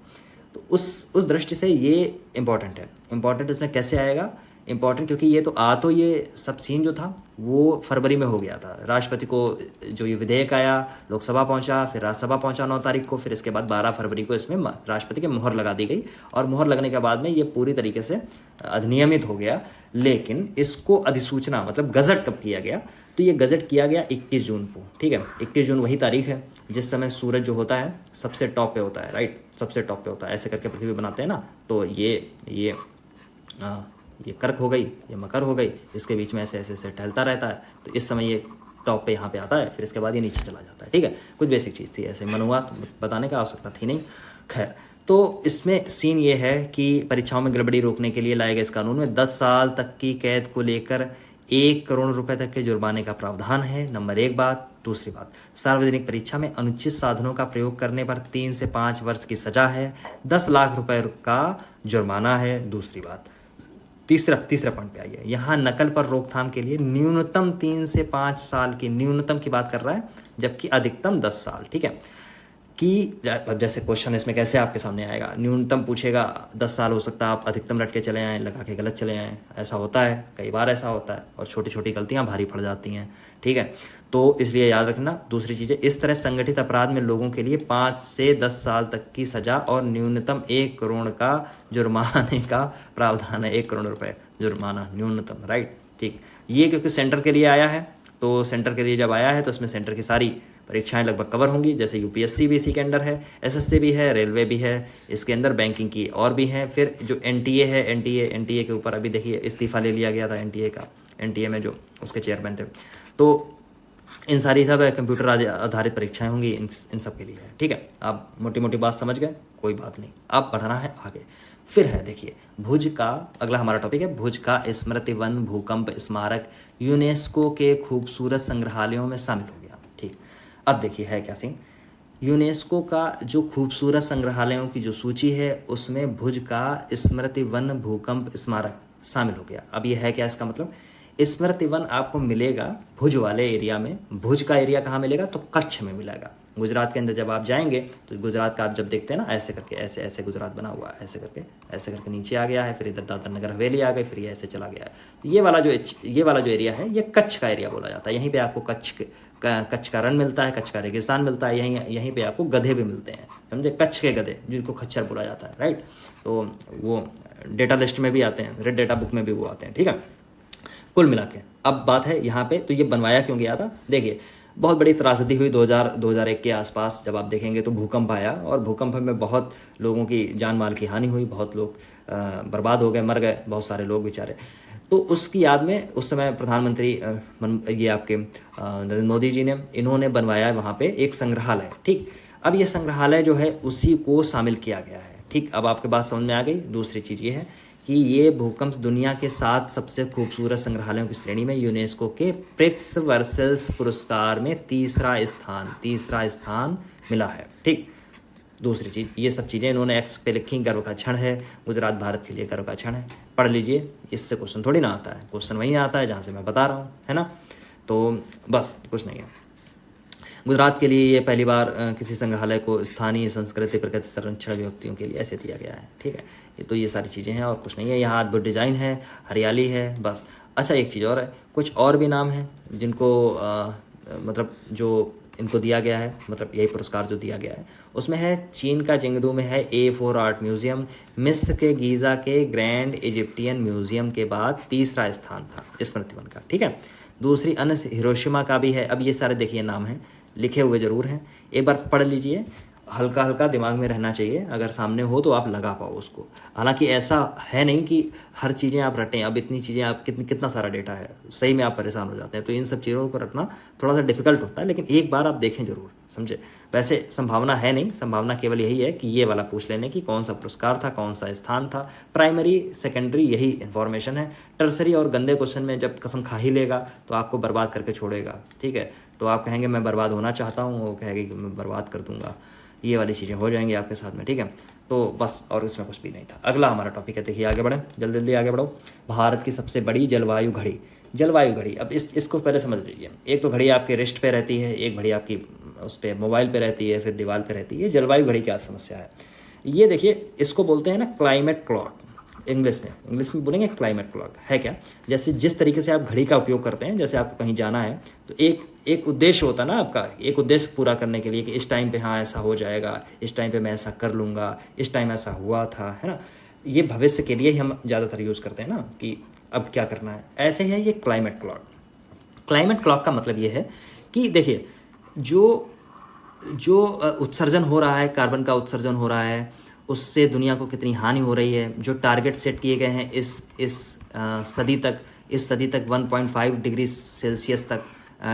तो उस दृष्टि से ये इम्पॉर्टेंट है। इम्पॉर्टेंट इसमें कैसे आएगा इम्पॉर्टेंट, क्योंकि ये तो ये सब सीन जो था वो फरवरी में हो गया था। राष्ट्रपति को जो ये विधेयक आया, लोकसभा पहुंचा, फिर राज्यसभा पहुंचा 9 तारीख को, फिर इसके बाद 12 फरवरी को इसमें राष्ट्रपति के मुहर लगा दी गई, और मुहर लगने के बाद में ये पूरी तरीके से अधिनियमित हो गया। लेकिन इसको अधिसूचना मतलब गजट कब किया गया, तो ये गजट किया गया 21 जून को, ठीक है। 21 जून वही तारीख है जिस समय सूरज जो होता है सबसे टॉप पे होता है, राइट, सबसे टॉप पे होता है, ऐसे करके पृथ्वी बनाते हैं ना, तो ये ये कर्क हो गई, ये मकर हो गई, इसके बीच में ऐसे ऐसे ऐसे टहलता रहता है, तो इस समय ये टॉप पे यहाँ पे आता है, फिर इसके बाद ये नीचे चला जाता है। ठीक है, कुछ बेसिक चीज़ थी, ऐसे मनोवाद बताने का आवश्यकता थी नहीं। खैर, तो इसमें सीन ये है कि परीक्षाओं में गड़बड़ी रोकने के लिए लाए गए इस कानून में 10 साल तक की कैद को लेकर 1 करोड़ रुपए तक के जुर्माने का प्रावधान है, नंबर 1 बात। दूसरी बात, सार्वजनिक परीक्षा में अनुचित साधनों का प्रयोग करने पर 3 से 5 वर्ष की सजा है, 10 लाख रुपए का जुर्माना है, दूसरी बात। तीसरा पॉइंट पे आइए, यहाँ नकल पर रोकथाम के लिए न्यूनतम 3 से 5 साल की, न्यूनतम की बात कर रहा है, जबकि अधिकतम 10 साल। ठीक है, कि अब जैसे क्वेश्चन इसमें कैसे आपके सामने आएगा, न्यूनतम पूछेगा 10 साल हो सकता है, आप अधिकतम रट के चले आएँ, लगा के गलत चले आएँ, ऐसा होता है, कई बार ऐसा होता है, और छोटी छोटी गलतियां भारी पड़ जाती हैं। ठीक है, तो इसलिए याद रखना। दूसरी चीज़ है, इस तरह संगठित अपराध में लोगों के लिए 5 से 10 साल तक की सजा और न्यूनतम 1 करोड़ का जुर्माने का प्रावधान है, 1 करोड़ रुपए जुर्माना न्यूनतम, राइट। ठीक, ये क्योंकि सेंटर के लिए आया है, तो सेंटर के लिए जब आया है तो इसमें सेंटर की सारी परीक्षाएं लगभग कवर होंगी, जैसे यूपीएससी भी इसी के अंडर है, एसएससी भी है, रेलवे भी है, इसके अंदर बैंकिंग की और भी हैं। फिर जो एनटीए है, एनटीए के ऊपर अभी देखिए इस्तीफा ले लिया गया था एनटीए का, एनटीए में जो उसके चेयरमैन थे। तो इन सारी सब कंप्यूटर आधारित परीक्षाएं होंगी, इन सब के लिए है। ठीक है, आप मोटी मोटी बात समझ गए, कोई बात नहीं, अब बढ़ना है आगे। फिर है देखिए, भुज का अगला हमारा टॉपिक है, भुज का स्मृति वन भूकंप स्मारक यूनेस्को के खूबसूरत संग्रहालयों में शामिल हो गया। ठीक, अब देखिए है क्या सीन, यूनेस्को का जो खूबसूरत संग्रहालयों की जो सूची है उसमें भुज का स्मृति वन भूकंप स्मारक शामिल हो गया। अब ये है क्या, इसका मतलब स्मृति वन आपको मिलेगा भुज वाले एरिया में। भुज का एरिया कहाँ मिलेगा, तो कच्छ में मिलेगा। गुजरात के अंदर जब आप जाएंगे तो गुजरात का आप जब देखते हैं ना, ऐसे करके ऐसे ऐसे गुजरात बना हुआ है, ऐसे करके नीचे आ गया है, फिर इधर दादर नगर हवेली आ गई, फिर ये ऐसे चला गया है। तो ये वाला जो एरिया है, ये कच्छ का एरिया बोला जाता है। यहीं पे आपको कच्छ का रण मिलता है, कच्छ का रेगिस्तान मिलता है, यहीं पे आपको गधे भी मिलते हैं, समझे, कच्छ के गधे जिनको खच्चर बोला जाता है, राइट। तो वो डेटा लिस्ट में भी आते हैं, रेड डेटा बुक में भी वो आते हैं। ठीक है, कुल मिला के अब बात है यहाँ पे, तो ये बनवाया क्यों गया था, देखिए बहुत बड़ी त्रासदी हुई 2001 के आसपास। जब आप देखेंगे तो भूकंप आया, और भूकंप में बहुत लोगों की जान माल की हानि हुई, बहुत लोग बर्बाद हो गए, मर गए बहुत सारे लोग बेचारे। तो उसकी याद में उस समय प्रधानमंत्री ये आपके नरेंद्र मोदी जी ने, इन्होंने बनवाया वहाँ पे एक संग्रहालय। ठीक, अब ये संग्रहालय जो है उसी को शामिल किया गया है। ठीक, अब आपके बात समझ में आ गई। दूसरी चीज़ ये है कि ये भूकंप दुनिया के 7 सबसे खूबसूरत संग्रहालयों की श्रेणी में यूनेस्को के प्रिक्स वर्सेस पुरस्कार में तीसरा स्थान मिला है। ठीक, दूसरी चीज़, ये सब चीज़ें इन्होंने एक्स पे लिखी, गर्व का क्षण है, गुजरात भारत के लिए गर्व का क्षण है, पढ़ लीजिए, इससे क्वेश्चन थोड़ी ना आता है, क्वेश्चन वहीं आता है जहाँ से मैं बता रहा हूँ, है ना। तो बस कुछ नहीं है। गुजरात के लिए ये पहली बार किसी संग्रहालय को स्थानीय संस्कृति प्रकृति संरक्षण व्यक्तियों के लिए ऐसे दिया गया है। ठीक है, तो ये सारी चीज़ें हैं और कुछ नहीं है। यहाँ अद्भुत डिज़ाइन है, हरियाली है, बस। अच्छा, एक चीज़ और है, कुछ और भी नाम हैं जिनको मतलब जो इनको दिया गया है, मतलब यही पुरस्कार जो दिया गया है उसमें है, चीन का जिंगदू में है A4 आर्ट म्यूजियम, मिस्र के गीज़ा के ग्रैंड इजिप्टियन म्यूजियम के बाद तीसरा स्थान था स्मृति वन का। ठीक है, दूसरी अन्य हिरोशिमा का भी है। अब ये सारे देखिए नाम हैं, लिखे हुए ज़रूर हैं, एक बार पढ़ लीजिए, हल्का हल्का दिमाग में रहना चाहिए, अगर सामने हो तो आप लगा पाओ उसको। हालांकि ऐसा है नहीं कि हर चीज़ें आप रटें, अब इतनी चीज़ें आप कितना सारा डेटा है, सही में आप परेशान हो जाते हैं, तो इन सब चीज़ों को रटना थोड़ा सा डिफिकल्ट होता है, लेकिन एक बार आप देखें ज़रूर, समझे। वैसे संभावना है नहीं, संभावना केवल यही है कि ये वाला पूछ लेने की कौन सा पुरस्कार था, कौन सा स्थान था, प्राइमरी सेकेंडरी यही इन्फॉर्मेशन है। टर्सरी और गंदे क्वेश्चन में जब कसम खा ही लेगा तो आपको बर्बाद करके छोड़ेगा। ठीक है, तो आप कहेंगे मैं बर्बाद होना चाहता हूँ, वो कहेगी कि मैं बर्बाद कर दूंगा, ये वाली चीज़ें हो जाएंगी आपके साथ में। ठीक है, तो बस, और इसमें कुछ भी नहीं था। अगला हमारा टॉपिक है, देखिए आगे बढ़ें, जल्दी जल्दी आगे बढ़ो। भारत की सबसे बड़ी जलवायु घड़ी। अब इसको पहले समझ लीजिए। एक तो घड़ी आपके रिस्ट पे रहती है, एक घड़ी आपकी उस पर मोबाइल पे रहती है, फिर दीवार पे रहती है। जलवायु घड़ी क्या समस्या है, ये देखिए, इसको बोलते हैं ना क्लाइमेट क्लॉक, इंग्लिश में बोलेंगे क्लाइमेट क्लॉक। है क्या, जैसे जिस तरीके से आप घड़ी का उपयोग करते हैं, जैसे आपको कहीं जाना है तो एक उद्देश्य होता है ना आपका, एक उद्देश्य पूरा करने के लिए कि इस टाइम पे हाँ ऐसा हो जाएगा, इस टाइम पे मैं ऐसा कर लूँगा, इस टाइम ऐसा हुआ था, है ना। ये भविष्य के लिए ही हम ज़्यादातर यूज़ करते हैं ना, कि अब क्या करना है। ऐसे है ये क्लाइमेट क्लॉक का मतलब ये है कि देखिए, जो उत्सर्जन हो रहा है, कार्बन का उत्सर्जन हो रहा है, उससे दुनिया को कितनी हानि हो रही है। जो टारगेट सेट किए गए हैं इस सदी तक 1.5 डिग्री सेल्सियस तक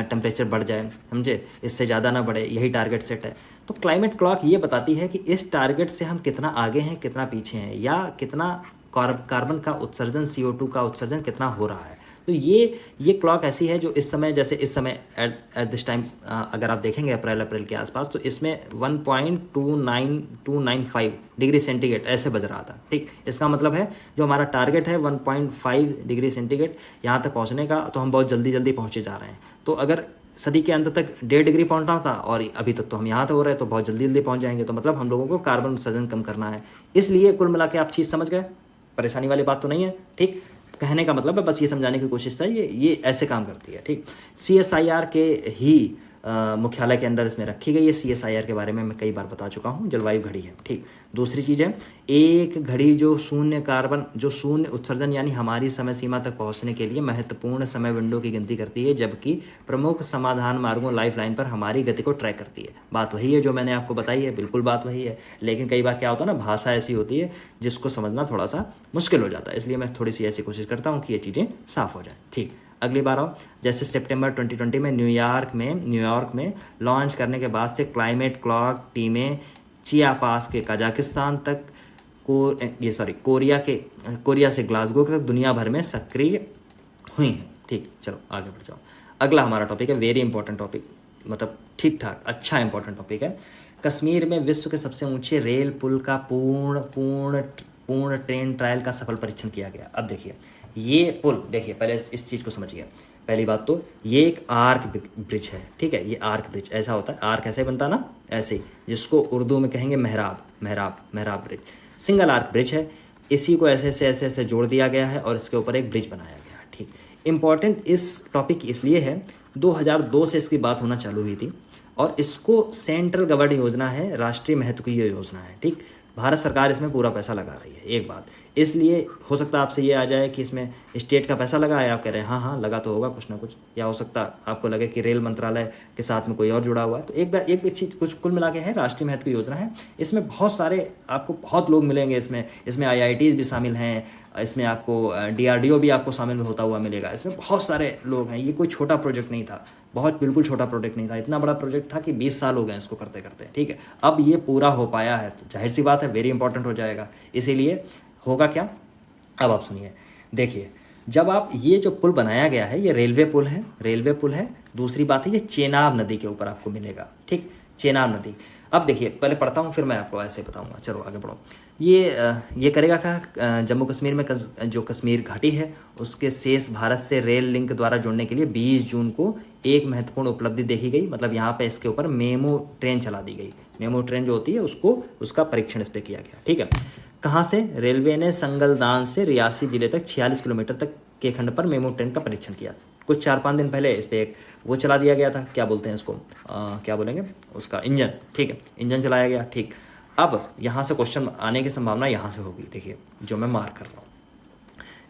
टेम्परेचर बढ़ जाए, समझे, इससे ज़्यादा ना बढ़े, यही टारगेट सेट है। तो क्लाइमेट क्लॉक ये बताती है कि इस टारगेट से हम कितना आगे हैं, कितना पीछे हैं, या कितना कार्बन का उत्सर्जन, CO2 का उत्सर्जन कितना हो रहा है। तो ये क्लॉक ऐसी है जो इस समय, जैसे इस समय एट दिस टाइम अगर आप देखेंगे अप्रैल के आसपास, तो इसमें 1.295 डिग्री सेंटीग्रेड ऐसे बज रहा था, ठीक। इसका मतलब है जो हमारा टारगेट है 1.5 डिग्री सेंटीग्रेड यहाँ तक पहुँचने का, तो हम बहुत जल्दी पहुँचे जा रहे हैं। तो अगर सदी के अंत तक 1.5 डिग्री पहुँचना था और अभी तक तो हम यहाँ तक हो रहे हैं, तो बहुत जल्दी पहुँच जाएंगे। तो मतलब हम लोगों को कार्बन उत्सर्जन कम करना है। इसलिए कुल मिला के आप चीज़ समझ गए, परेशानी वाली बात तो नहीं है, ठीक। कहने का मतलब है बस ये समझाने की कोशिश था, ये ऐसे काम करती है, ठीक। CSIR के ही मुख्यालय के अंदर इसमें रखी गई है। CSIR के बारे में मैं कई बार बता चुका हूँ, जलवायु घड़ी है, ठीक। दूसरी चीज़ है एक घड़ी जो शून्य उत्सर्जन यानी हमारी समय सीमा तक पहुँचने के लिए महत्वपूर्ण समय विंडो की गिनती करती है, जबकि प्रमुख समाधान मार्गों लाइफलाइन पर हमारी गति को ट्रैक करती है। बात वही है जो मैंने आपको बताई है, बिल्कुल बात वही है। लेकिन कई बार क्या होता है ना, भाषा ऐसी होती है जिसको समझना थोड़ा सा मुश्किल हो जाता है, इसलिए मैं थोड़ी सी ऐसी कोशिश करता हूँ कि ये चीज़ें साफ हो जाएँ, ठीक। अगली बार आओ, जैसे सितंबर 2020 में न्यूयॉर्क में लॉन्च करने के बाद से क्लाइमेट क्लॉक टीमें चियापास के कजाकिस्तान तक कोरिया से ग्लासगो तक दुनिया भर में सक्रिय हुई हैं, ठीक। चलो आगे बढ़ जाओ। अगला हमारा टॉपिक है वेरी इंपॉर्टेंट टॉपिक, मतलब ठीक ठाक अच्छा इंपॉर्टेंट टॉपिक है। कश्मीर में विश्व के सबसे ऊंचे रेल पुल का पूर्ण ट्रेन ट्रायल का सफल परीक्षण किया गया। अब देखिए ये पुल, देखिए पहले इस चीज़ को समझिए। पहली बात तो ये एक आर्क ब्रिज है, ठीक है। ये आर्क ब्रिज ऐसा होता है, आर्क ऐसे बनता ना, ऐसे ही, जिसको उर्दू में कहेंगे मेहराब ब्रिज। सिंगल आर्क ब्रिज है, इसी को ऐसे जोड़ दिया गया है और इसके ऊपर एक ब्रिज बनाया गया है, ठीक। इंपॉर्टेंट इस टॉपिक इसलिए है 2002 से इसकी बात होना चालू हुई थी और इसको सेंट्रल गवर्नमेंट योजना है, राष्ट्रीय महत्व की ये योजना है, ठीक। भारत सरकार इसमें पूरा पैसा लगा रही है, एक बात। इसलिए हो सकता है आपसे ये आ जाए कि इसमें स्टेट का पैसा लगा है, आप कह रहे हैं हाँ लगा तो होगा कुछ ना कुछ, या हो सकता आपको लगे कि रेल मंत्रालय के साथ में कोई और जुड़ा हुआ है। तो एक चीज़ कुछ कुल मिला के है, राष्ट्रीय महत्व की योजना है। इसमें बहुत सारे आपको बहुत लोग मिलेंगे, इसमें IITs भी शामिल हैं, इसमें आपको DRDO भी आपको शामिल होता हुआ मिलेगा। इसमें बहुत सारे लोग हैं, ये कोई छोटा प्रोजेक्ट नहीं था, बिल्कुल छोटा प्रोजेक्ट नहीं था, इतना बड़ा प्रोजेक्ट था कि 20 साल हो गए इसको करते करते, ठीक है। अब ये पूरा हो पाया है तो जाहिर सी बात है वेरी इंपॉर्टेंट हो जाएगा। इसीलिए होगा क्या, अब आप सुनिए। देखिए जब आप ये जो पुल बनाया गया है ये रेलवे पुल है। दूसरी बात है ये चेनाब नदी के ऊपर आपको मिलेगा, ठीक, चेनाब नदी। अब देखिए पहले पढ़ता हूँ फिर मैं आपको ऐसे बताऊँगा, चलो आगे बढ़ो। ये करेगा क्या, जम्मू कश्मीर में जो कश्मीर घाटी है उसके शेष भारत से रेल लिंक द्वारा जोड़ने के लिए 20 जून को एक महत्वपूर्ण उपलब्धि देखी गई। मतलब यहाँ पे इसके ऊपर मेमो ट्रेन चला दी गई। मेमो ट्रेन जो होती है उसका परीक्षण इस पर किया गया, ठीक है। कहाँ से, रेलवे ने संगलदान से रियासी जिले तक 46 किलोमीटर तक के खंड पर मेमो ट्रेन का परीक्षण किया। कुछ 4-5 दिन पहले इस पर एक वो चला दिया गया था, क्या बोलते हैं इसको, क्या बोलेंगे उसका, इंजन, ठीक है, इंजन चलाया गया, ठीक। अब यहाँ से क्वेश्चन आने की संभावना यहाँ से होगी, देखिए जो मैं मार्क कर रहा हूँ।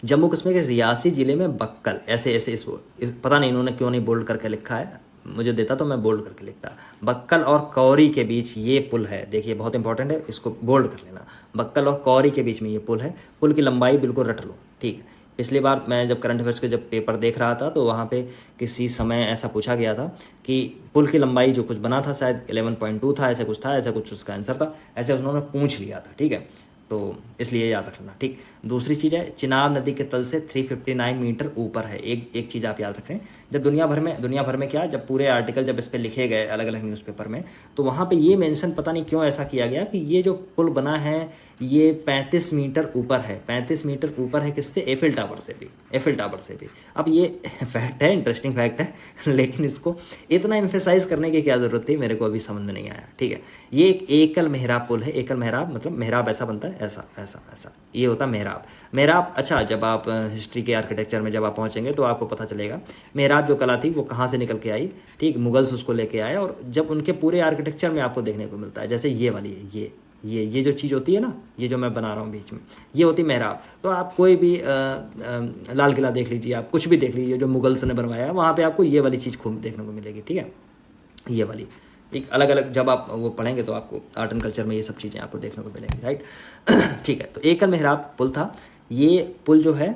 जम्मू कश्मीर के रियासी जिले में बक्कल, ऐसे पता नहीं इन्होंने क्यों नहीं बोल्ड करके लिखा है, मुझे देता तो मैं बोल्ड करके लिखता। बक्कल और कौरी के बीच ये पुल है, देखिए बहुत इंपॉर्टेंट है, इसको बोल्ड कर लेना। बक्कल और कौरी के बीच में ये पुल है। पुल की लंबाई बिल्कुल रट लो, ठीक है। पिछली बार मैं जब करंट अफेयर्स के जब पेपर देख रहा था तो वहाँ पे किसी समय ऐसा पूछा गया था कि पुल की लंबाई जो कुछ बना था शायद 11.2 था, ऐसा कुछ उसका आंसर था, ऐसे उन्होंने पूछ लिया था, ठीक है। तो इसलिए याद रखना, ठीक। दूसरी चीज़ है चिनाब नदी के तल से 359 मीटर ऊपर है। एक चीज़ आप याद रखें, जब दुनिया भर में क्या, जब पूरे आर्टिकल जब इस पर लिखे गए अलग अलग न्यूज़पेपर में, तो वहाँ पे ये मेंशन पता नहीं क्यों ऐसा किया गया कि ये जो पुल बना है ये 35 मीटर ऊपर है। 35 मीटर ऊपर है किससे, एफिल टावर से भी। अब ये फैक्ट है, इंटरेस्टिंग फैक्ट है, लेकिन इसको इतना एम्फेसाइज करने की क्या ज़रूरत थी, मेरे को अभी समझ में नहीं आया, ठीक है। ये एक एकल मेहराब पुल है। एकल मेहराब मतलब मेहराब ऐसा बनता है, ऐसा ये होता है मेहराब। अच्छा, जब आप हिस्ट्री के आर्किटेक्चर में जब आप पहुँचेंगे तो आपको पता चलेगा मेहराब जो कला थी वो कहाँ से निकल के आई, ठीक। मुगल्स उसको लेके आए और जब उनके पूरे आर्किटेक्चर में आपको देखने को मिलता है, जैसे ये वाली है, ये जो चीज़ होती है ना, ये जो मैं बना रहा हूँ बीच में, ये होती मेहराब। तो आप कोई भी लाल किला देख लीजिए, आप कुछ भी देख लीजिए जो मुगल्स ने बनवाया है, वहाँ पे आपको ये वाली चीज़ खूब देखने को मिलेगी, ठीक है, ये वाली। एक अलग अलग जब आप वो पढ़ेंगे तो आपको आर्ट एंड कल्चर में ये सब चीज़ें आपको देखने को मिलेंगी, राइट। ठीक है, तो एकल मेहराब पुल था। ये पुल जो है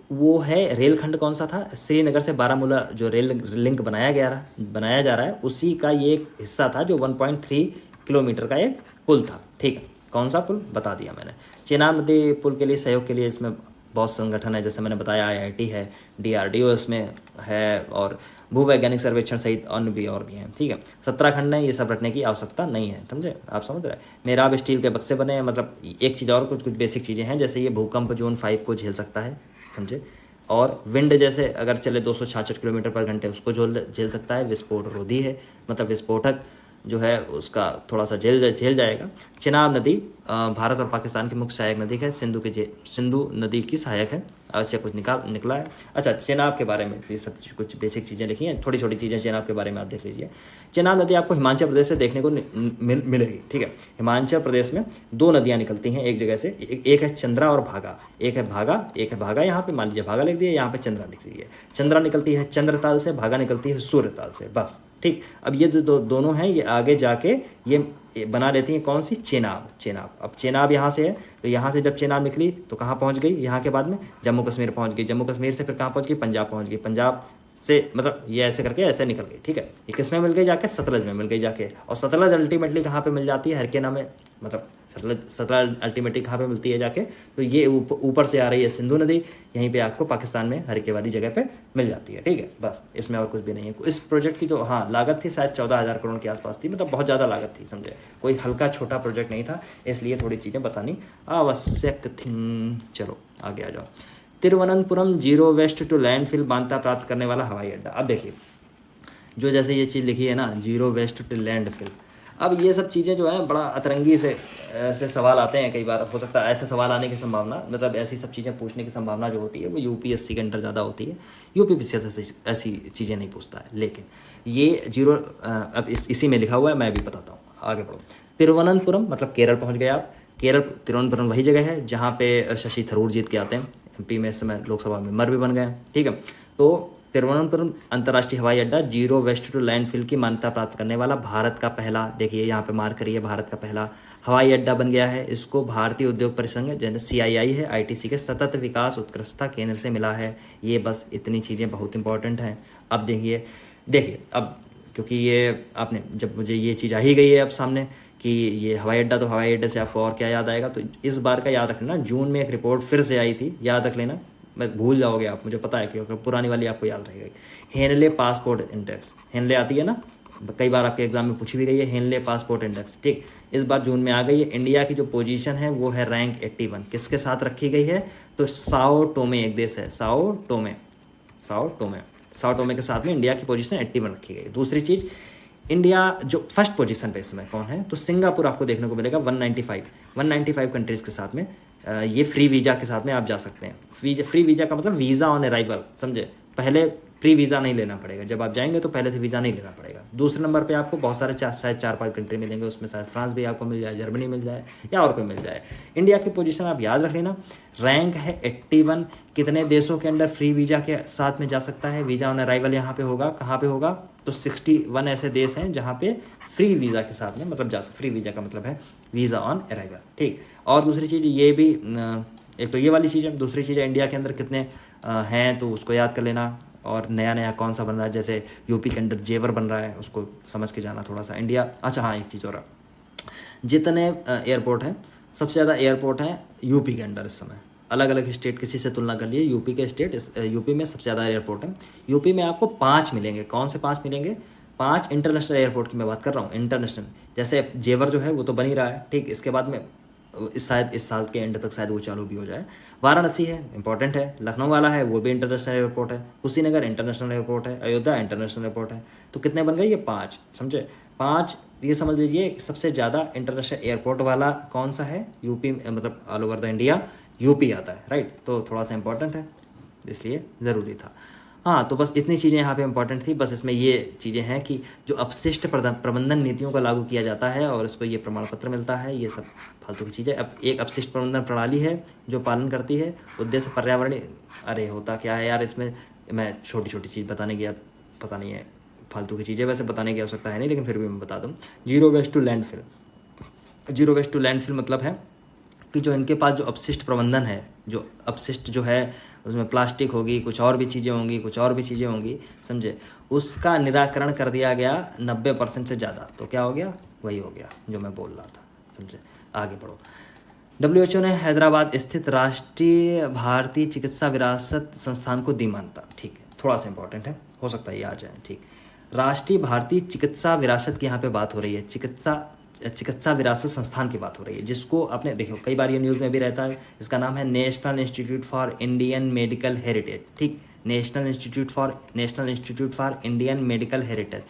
वो है रेलखंड कौन सा था, श्रीनगर से बारामूला जो रेल लिंक बनाया जा रहा है उसी का ये एक हिस्सा था जो 1.3 किलोमीटर का एक पुल था। ठीक है, कौन सा पुल बता दिया मैंने। चेनाब नदी पुल के लिए सहयोग के लिए इसमें बहुत संगठन है, जैसे मैंने बताया IIT है, DRDO इसमें है, और भूवैज्ञानिक सर्वेक्षण सहित अन्य भी और भी हैं। ठीक है, 17 खंड है, ये सब रखने की आवश्यकता नहीं है, समझे, आप समझ रहे हैं। मेराब स्टील के बक्से बने हैं, मतलब एक चीज़ और कुछ बेसिक चीज़ें हैं, जैसे ये भूकंप जोन 5 को झेल सकता है, समझे, और विंड जैसे अगर चले 266 किलोमीटर पर घंटे उसको झेल सकता है। विस्फोट रोधी है, मतलब विस्फोटक जो है उसका थोड़ा सा झेल जाएगा। चिनाब नदी भारत और पाकिस्तान की मुख्य सहायक नदी है, सिंधु नदी की सहायक है, ऐसे कुछ निकला है। अच्छा, चेनाब के बारे में ये सब कुछ बेसिक चीज़ें लिखी हैं, छोटी छोटी चीज़ें चेनाब के बारे में आप देख लीजिए। चेनाब नदी आपको हिमाचल प्रदेश से देखने को मिलेगी। ठीक है, हिमाचल प्रदेश में 2 नदियाँ निकलती हैं एक जगह से, एक है चंद्रा और भागा, एक है भागा, यहाँ पे मान लीजिए भागा लिख दिया, यहाँ पे चंद्रा लिख दी है। चंद्रा निकलती है चंद्रताल से, भागा निकलती है सूर्यताल से, बस। ठीक, अब ये जो दोनों हैं ये आगे जाके ये बना लेती हैं कौन सी, चेनाब। अब चेनाब यहाँ से है, तो यहाँ से जब चेनाब निकली तो कहाँ पहुँच गई, यहाँ के बाद में जम्मू कश्मीर पहुँच गई, जम्मू कश्मीर से फिर कहाँ पहुँच गई, पंजाब पहुँच गई, पंजाब से मतलब ये ऐसे करके ऐसे निकल गई। ठीक है, ये किस में मिल गई जाके, सतलज में मिल गई जाके, और सतलज अल्टीमेटली कहाँ पे मिल जाती है, हरकेना में, मतलब सतलज अल्टीमेटली कहाँ पे मिलती है जाके, तो ये ऊपर से आ रही है सिंधु नदी, यहीं पे आपको पाकिस्तान में हरके वाली जगह पे मिल जाती है। ठीक है, बस इसमें और कुछ भी नहीं है। इस प्रोजेक्ट की जो लागत थी शायद 14,000 करोड़ के आसपास थी, मतलब बहुत ज़्यादा लागत थी, समझे, कोई हल्का छोटा प्रोजेक्ट नहीं था, इसलिए थोड़ी चीज़ें बतानी आवश्यक थी। चलो आगे आ जाओ। Thiruvananthapuram zero waste to landfill मान्यता प्राप्त करने वाला हवाई अड्डा। अब देखिए, जो जैसे ये चीज़ लिखी है ना, जीरो वेस्ट टू लैंडफिल, अब ये सब चीज़ें जो है बड़ा अतरंगी से ऐसे सवाल आते हैं, कई बार हो सकता है ऐसे सवाल आने की संभावना, मतलब ऐसी सब चीज़ें पूछने की संभावना जो होती है वो UPSC के अंदर ज़्यादा होती है। UPSC ऐसी चीज़ें नहीं पूछता है, लेकिन ये जीरो अब इसी में लिखा हुआ है, मैं भी बताता हूँ, आगे बढ़ो। तिरुवनंतपुरम मतलब केरल पहुँच गए आप। तिरुवनंतपुरम वही जगह है जहाँ पे शशि थरूर जीत के आते हैं, MP में इस समय लोकसभा मेंबर भी बन गए हैं। ठीक है, तो तिरुवनंतपुरम अंतर्राष्ट्रीय हवाई अड्डा जीरो वेस्ट टू लैंडफिल की मान्यता प्राप्त करने वाला भारत का पहला, देखिए यहाँ पे मार्क करिए, भारत का पहला हवाई अड्डा बन गया है। इसको भारतीय उद्योग परिसंघ जैसे CII है, ITC के सतत विकास उत्कृष्टता केंद्र से मिला है। ये बस इतनी चीज़ें बहुत इंपॉर्टेंट हैं। अब देखिए अब क्योंकि ये आपने जब मुझे ये चीज़ आ ही गई है अब सामने कि ये हवाई अड्डा, तो हवाई अड्डे से आपको और क्या याद आएगा, तो इस बार का याद रखना, जून में एक रिपोर्ट फिर से आई थी, याद रख लेना, मैं भूल जाओगे आप, मुझे पता है क्योंकि पुरानी वाली आपको याद रहेगी। हेनले पासपोर्ट इंडेक्स, हेनले आती है ना, कई बार आपके एग्जाम में पूछी भी गई है, हेनले पासपोर्ट इंडेक्स। ठीक, इस बार जून में आ गई है। इंडिया की जो पोजीशन है वो है रैंक 81, किसके साथ रखी गई है, तो साओ टोमे एक देश है, साओ टोमे के साथ में इंडिया की पोजीशन 81 रखी गई है। दूसरी चीज़, इंडिया जो फर्स्ट पोजीशन पे इस समय कौन है, तो सिंगापुर आपको देखने को मिलेगा 195 कंट्रीज़ के साथ में। ये फ्री वीज़ा के साथ में आप जा सकते हैं। फ्री वीज़ा का मतलब वीज़ा ऑन अराइवल, समझे, पहले प्री वीज़ा नहीं लेना पड़ेगा, जब आप जाएंगे तो पहले से वीज़ा नहीं लेना पड़ेगा। दूसरे नंबर पे आपको बहुत सारे शायद 4-5 कंट्री मिलेंगे, उसमें शायद फ्रांस भी आपको मिल जाए, जर्मनी मिल जाए या और कोई मिल जाए। इंडिया की पोजीशन आप याद रख लेना, रैंक है 81। कितने देशों के अंदर फ्री वीज़ा के साथ में जा सकता है, वीज़ा ऑन अराइवल यहाँ पे होगा, कहाँ पे होगा, तो 61 ऐसे देश हैं जहाँ पे फ्री वीज़ा के साथ में मतलब जा सकते। फ्री वीज़ा का मतलब है वीज़ा ऑन अराइवल। ठीक, और दूसरी चीज़ ये भी, एक तो ये वाली चीज़ है, दूसरी चीज़ है इंडिया के अंदर कितने हैं तो उसको याद कर लेना, और नया कौन सा बन रहा है, जैसे यूपी के अंदर जेवर बन रहा है, उसको समझ के जाना थोड़ा सा इंडिया। अच्छा हाँ, एक चीज़ और, जितने एयरपोर्ट हैं, सबसे ज़्यादा एयरपोर्ट हैं यूपी के अंदर इस समय। अलग अलग स्टेट किसी से तुलना कर लिए, यूपी के स्टेट, यूपी में सबसे ज़्यादा एयरपोर्ट हैं। यूपी में आपको 5 मिलेंगे, कौन से 5 मिलेंगे, 5 इंटरनेशनल एयरपोर्ट की मैं बात कर रहा हूँ, इंटरनेशनल। जैसे जेवर जो है वो तो बन ही रहा है, ठीक, इसके बाद में इस साल के एंड तक शायद वो चालू भी हो जाए। वाराणसी है, इंपॉर्टेंट है। लखनऊ वाला है, वो भी इंटरनेशनल एयरपोर्ट है। कुशीनगर इंटरनेशनल एयरपोर्ट है। अयोध्या इंटरनेशनल एयरपोर्ट है। तो कितने बन गए, ये 5, समझे, 5। ये समझ लीजिए सबसे ज़्यादा इंटरनेशनल एयरपोर्ट वाला कौन सा है, यूपी, मतलब all over the India UP आता है, राइट। तो थोड़ा सा इंपॉर्टेंट है, इसलिए ज़रूरी था। हाँ, तो बस इतनी चीज़ें यहाँ पे इंपॉर्टेंट थी। बस इसमें ये चीज़ें हैं कि जो अपशिष्ट प्रबंधन नीतियों को लागू किया जाता है और इसको ये प्रमाण पत्र मिलता है, ये सब फालतू की चीज़ें। अब एक अपशिष्ट प्रबंधन प्रणाली है जो पालन करती है, उद्देश्य पर्यावरणीय, अरे होता क्या है यार इसमें, मैं छोटी छोटी चीज़ बताने की अब पता नहीं है फालतू की चीज़ें, वैसे बताने की आवश्यकता है नहीं, लेकिन फिर भी मैं बता दूँ। Zero waste to landfill. Zero waste to landfill मतलब है कि जो इनके पास जो अपशिष्ट प्रबंधन है, जो अपशिष्ट जो है उसमें प्लास्टिक होगी, कुछ और भी चीज़ें होंगी, कुछ और भी चीज़ें होंगी, समझे, उसका निराकरण कर दिया गया 90% से ज़्यादा। तो क्या हो गया, वही हो गया जो मैं बोल रहा था, समझे। आगे बढ़ो। WHO ने हैदराबाद स्थित राष्ट्रीय भारतीय चिकित्सा विरासत संस्थान को दी मान्यता। ठीक है, थोड़ा सा इंपॉर्टेंट है, हो सकता है ये आ जाए। ठीक, राष्ट्रीय भारतीय चिकित्सा विरासत की यहाँ पे बात हो रही है, चिकित्सा विरासत संस्थान की बात हो रही है, जिसको आपने देखो कई बार ये न्यूज़ में भी रहता है। इसका नाम है National Institute for Indian Medical Heritage. ठीक, National Institute for Indian Medical Heritage.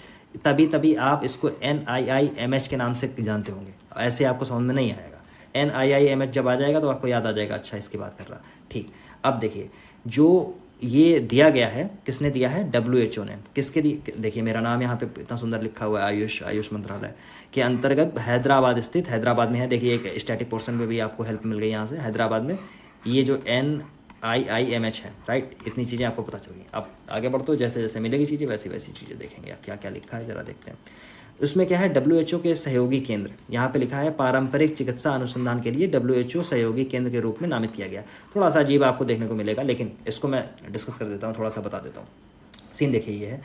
तभी आप इसको NIIMH के नाम से जानते होंगे, ऐसे आपको समझ में नहीं आएगा। NIIMH जब आ जाएगा तो आपको याद आ जाएगा, अच्छा इसकी बात कर रहा। ठीक, अब देखिए जो ये दिया गया है, किसने दिया है, WHO ने। किसके दिए, देखिए मेरा नाम यहाँ पे इतना सुंदर लिखा हुआ है, आयुष मंत्रालय के अंतर्गत हैदराबाद स्थित, हैदराबाद में है। देखिए एक स्टैटिक पोर्शन में भी आपको हेल्प मिल गई यहाँ से, हैदराबाद में ये जो NIIMH है, राइट। इतनी चीज़ें आपको पता चल गई। अब आगे बढ़ते हो, जैसे जैसे मिलेगी चीज़ें वैसी वैसी चीज़ें देखेंगे। अब क्या क्या लिखा है जरा देखते हैं। उसमें क्या है, WHO के सहयोगी केंद्र, यहाँ पे लिखा है पारंपरिक चिकित्सा अनुसंधान के लिए WHO सहयोगी केंद्र के रूप में नामित किया गया। थोड़ा सा अजीब आपको देखने को मिलेगा, लेकिन इसको मैं डिस्कस कर देता हूँ, थोड़ा सा बता देता हूँ। सीन देखिए ये है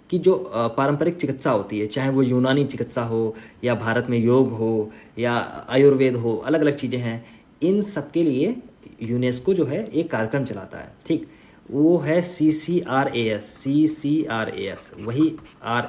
कि जो पारंपरिक चिकित्सा होती है, चाहे वो यूनानी चिकित्सा हो या भारत में योग हो या आयुर्वेद हो, अलग अलग चीज़ें हैं, इन सब के लिए यूनेस्को जो है एक कार्यक्रम चलाता है। ठीक, वो है CCRAS। वही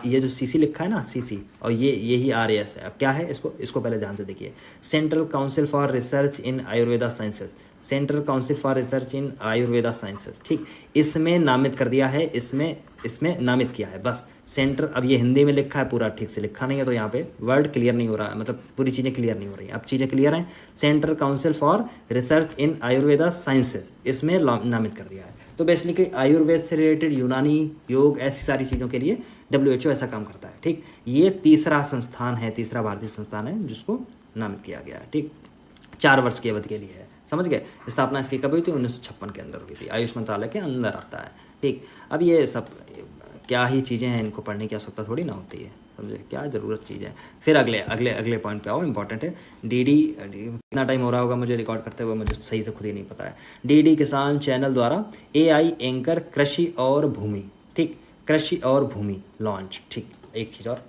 ये जो CC लिखा है ना, CC, और यही RAS है। अब क्या है, इसको पहले ध्यान से देखिए। Central council for research in Ayurveda sciences, central council for research in Ayurveda sciences. ठीक, इसमें नामित कर दिया है, इसमें नामित किया है बस। सेंटर, अब ये हिंदी में लिखा है पूरा, ठीक से लिखा नहीं है, तो यहाँ पे वर्ड क्लियर नहीं हो रहा है, मतलब पूरी चीज़ें क्लियर नहीं हो रही हैं। अब चीज़ें क्लियर हैं। Central council for research in Ayurveda sciences, इसमें नामित कर दिया है। तो बेसिकली आयुर्वेद से रिलेटेड, यूनानी, योग, ऐसी सारी चीज़ों के लिए WHO ऐसा काम करता है। ठीक, ये तीसरा संस्थान है, तीसरा भारतीय संस्थान है जिसको नामित किया गया है। ठीक, 4 वर्ष की अवधि के लिए है, समझ गए। स्थापना इसकी कब हुई थी, 1956 के अंदर हुई थी, आयुष मंत्रालय के अंदर आता है। ठीक, अब ये सब क्या ही चीज़ें हैं, इनको पढ़ने की आवश्यकता थोड़ी ना होती है, समझे, क्या ज़रूरत चीज़ है। फिर अगले पॉइंट पे आओ, इंपॉर्टेंट है। DD, कितना टाइम हो रहा होगा मुझे रिकॉर्ड करते हुए, मुझे सही से खुद ही नहीं पता है। DD किसान चैनल द्वारा AI एंकर कृषि और भूमि। ठीक, कृषि और भूमि लॉन्च। ठीक, एक चीज़ और,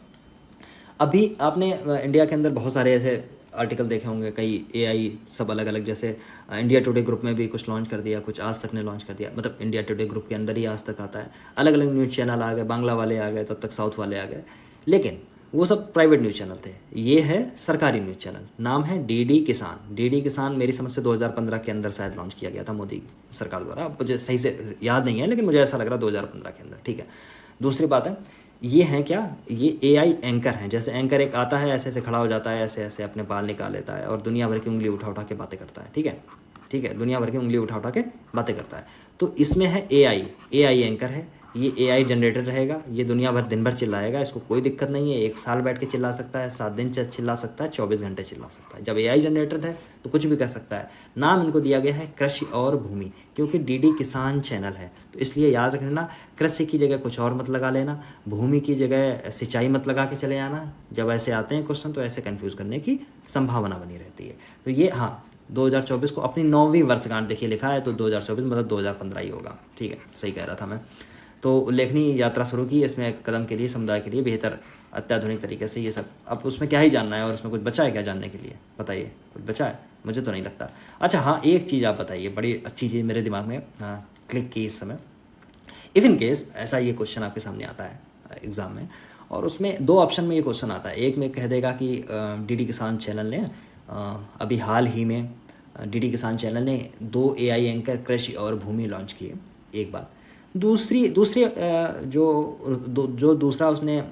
अभी आपने इंडिया के अंदर बहुत सारे ऐसे आर्टिकल देखे होंगे, कई AI सब अलग अलग, जैसे इंडिया टुडे ग्रुप में भी कुछ लॉन्च कर दिया, कुछ आज तक ने लॉन्च कर दिया, मतलब इंडिया टुडे ग्रुप के अंदर ही आज तक आता है। अलग अलग न्यूज़ चैनल आ गए, बांग्ला वाले आ गए, तब तक साउथ वाले आ गए, लेकिन वो सब प्राइवेट न्यूज़ चैनल थे। ये है सरकारी न्यूज़ चैनल, नाम है DD किसान। DD किसान मेरी समझ से 2015 के अंदर शायद लॉन्च किया गया था मोदी सरकार द्वारा, मुझे सही से याद नहीं है, लेकिन मुझे ऐसा लग रहा 2015 के अंदर। ठीक है, दूसरी बात है, ये हैं क्या, ये AI एंकर हैं। जैसे एंकर एक आता है, ऐसे ऐसे खड़ा हो जाता है, ऐसे ऐसे अपने बाल निकाल लेता है और दुनिया भर की उंगली उठा उठा के बातें करता है। ठीक है, दुनिया भर की उंगली उठा उठा के बातें करता है। तो इसमें है AI एंकर है, ये AI जनरेटर रहेगा, ये दुनिया भर दिन भर चिल्लाएगा, इसको कोई दिक्कत नहीं है। 1 साल बैठ के चिल्ला सकता है, 7 दिन चिल्ला सकता है, 24 घंटे चिल्ला सकता है। जब AI जनरेटर है तो कुछ भी कर सकता है। नाम इनको दिया गया है कृषि और भूमि, क्योंकि DD किसान चैनल है, तो इसलिए याद रखना, कृषि की जगह कुछ और मत लगा लेना, भूमि की जगह सिंचाई मत लगा के चले आना। जब ऐसे आते हैं क्वेश्चन तो ऐसे कंफ्यूज करने की संभावना बनी रहती है। तो ये, हाँ, 2024 को अपनी 9वीं वर्षगांठ देखिए लिखा है, तो 2024 मतलब 2015 ही होगा। ठीक है, सही कह रहा था मैं। तो उल्लेखनीय यात्रा शुरू की, इसमें कदम के लिए, समुदाय के लिए बेहतर अत्याधुनिक तरीके से ये सब। अब उसमें क्या ही जानना है, और उसमें कुछ बचा है क्या जानने के लिए, बताइए, कुछ बचा है? मुझे तो नहीं लगता। अच्छा हाँ, एक चीज़ आप बताइए, बड़ी अच्छी चीज़ मेरे दिमाग में क्लिक की इस समय। इफ इन केस ऐसा ये क्वेश्चन आपके सामने आता है एग्ज़ाम में, और उसमें 2 ऑप्शन में ये क्वेश्चन आता है। एक में कह देगा कि DD किसान चैनल ने अभी हाल ही में DD किसान चैनल ने 2 AI एंकर कृषि और भूमि लॉन्च किए, एक बात। दूसरी जो दूसरा उसने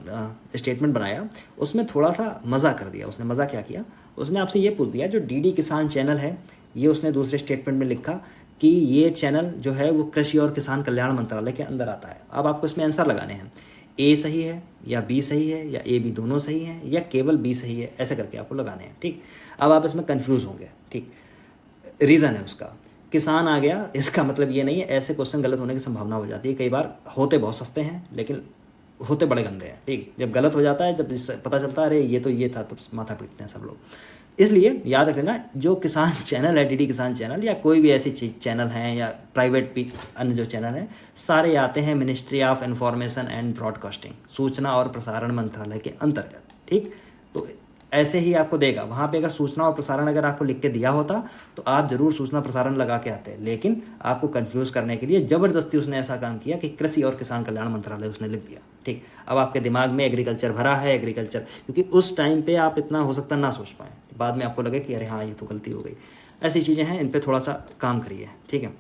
स्टेटमेंट बनाया, उसमें थोड़ा सा मज़ा कर दिया। उसने मज़ा क्या किया, उसने आपसे ये पूछ दिया, जो DD किसान चैनल है, ये उसने दूसरे स्टेटमेंट में लिखा कि ये चैनल जो है वो कृषि और किसान कल्याण मंत्रालय के अंदर आता है। अब आपको इसमें आंसर लगाने हैं, A सही है या B सही है या A B दोनों सही हैं या केवल B सही है, ऐसे करके आपको लगाने हैं। ठीक, अब आप इसमें कंफ्यूज होंगे। ठीक, रीज़न है उसका, किसान आ गया, इसका मतलब ये नहीं है, ऐसे क्वेश्चन गलत होने की संभावना हो जाती है। कई बार होते बहुत सस्ते हैं, लेकिन होते बड़े गंदे हैं, ठीक। जब गलत हो जाता है, जब पता चलता है अरे ये था, तो माथा पीटते हैं सब लोग। इसलिए याद रखना, जो किसान चैनल है, डीडी किसान चैनल या कोई भी ऐसी चैनल हैं या प्राइवेट भी अन्य जो चैनल हैं, सारे आते हैं ministry of information and broadcasting, सूचना और प्रसारण मंत्रालय के अंतर्गत, ठीक। तो ऐसे ही आपको देगा वहाँ पे। अगर सूचना और प्रसारण अगर आपको लिख के दिया होता तो आप जरूर सूचना प्रसारण लगा के आते, लेकिन आपको कंफ्यूज करने के लिए ज़बरदस्ती उसने ऐसा काम किया कि कृषि और किसान कल्याण मंत्रालय उसने लिख दिया, ठीक। अब आपके दिमाग में एग्रीकल्चर भरा है, एग्रीकल्चर, क्योंकि उस टाइम पे आप इतना हो सकता ना सोच पाएँ, बाद में आपको लगे कि अरे हाँ ये तो गलती हो गई। ऐसी चीज़ें हैं, इन पर थोड़ा सा काम करिए, ठीक है।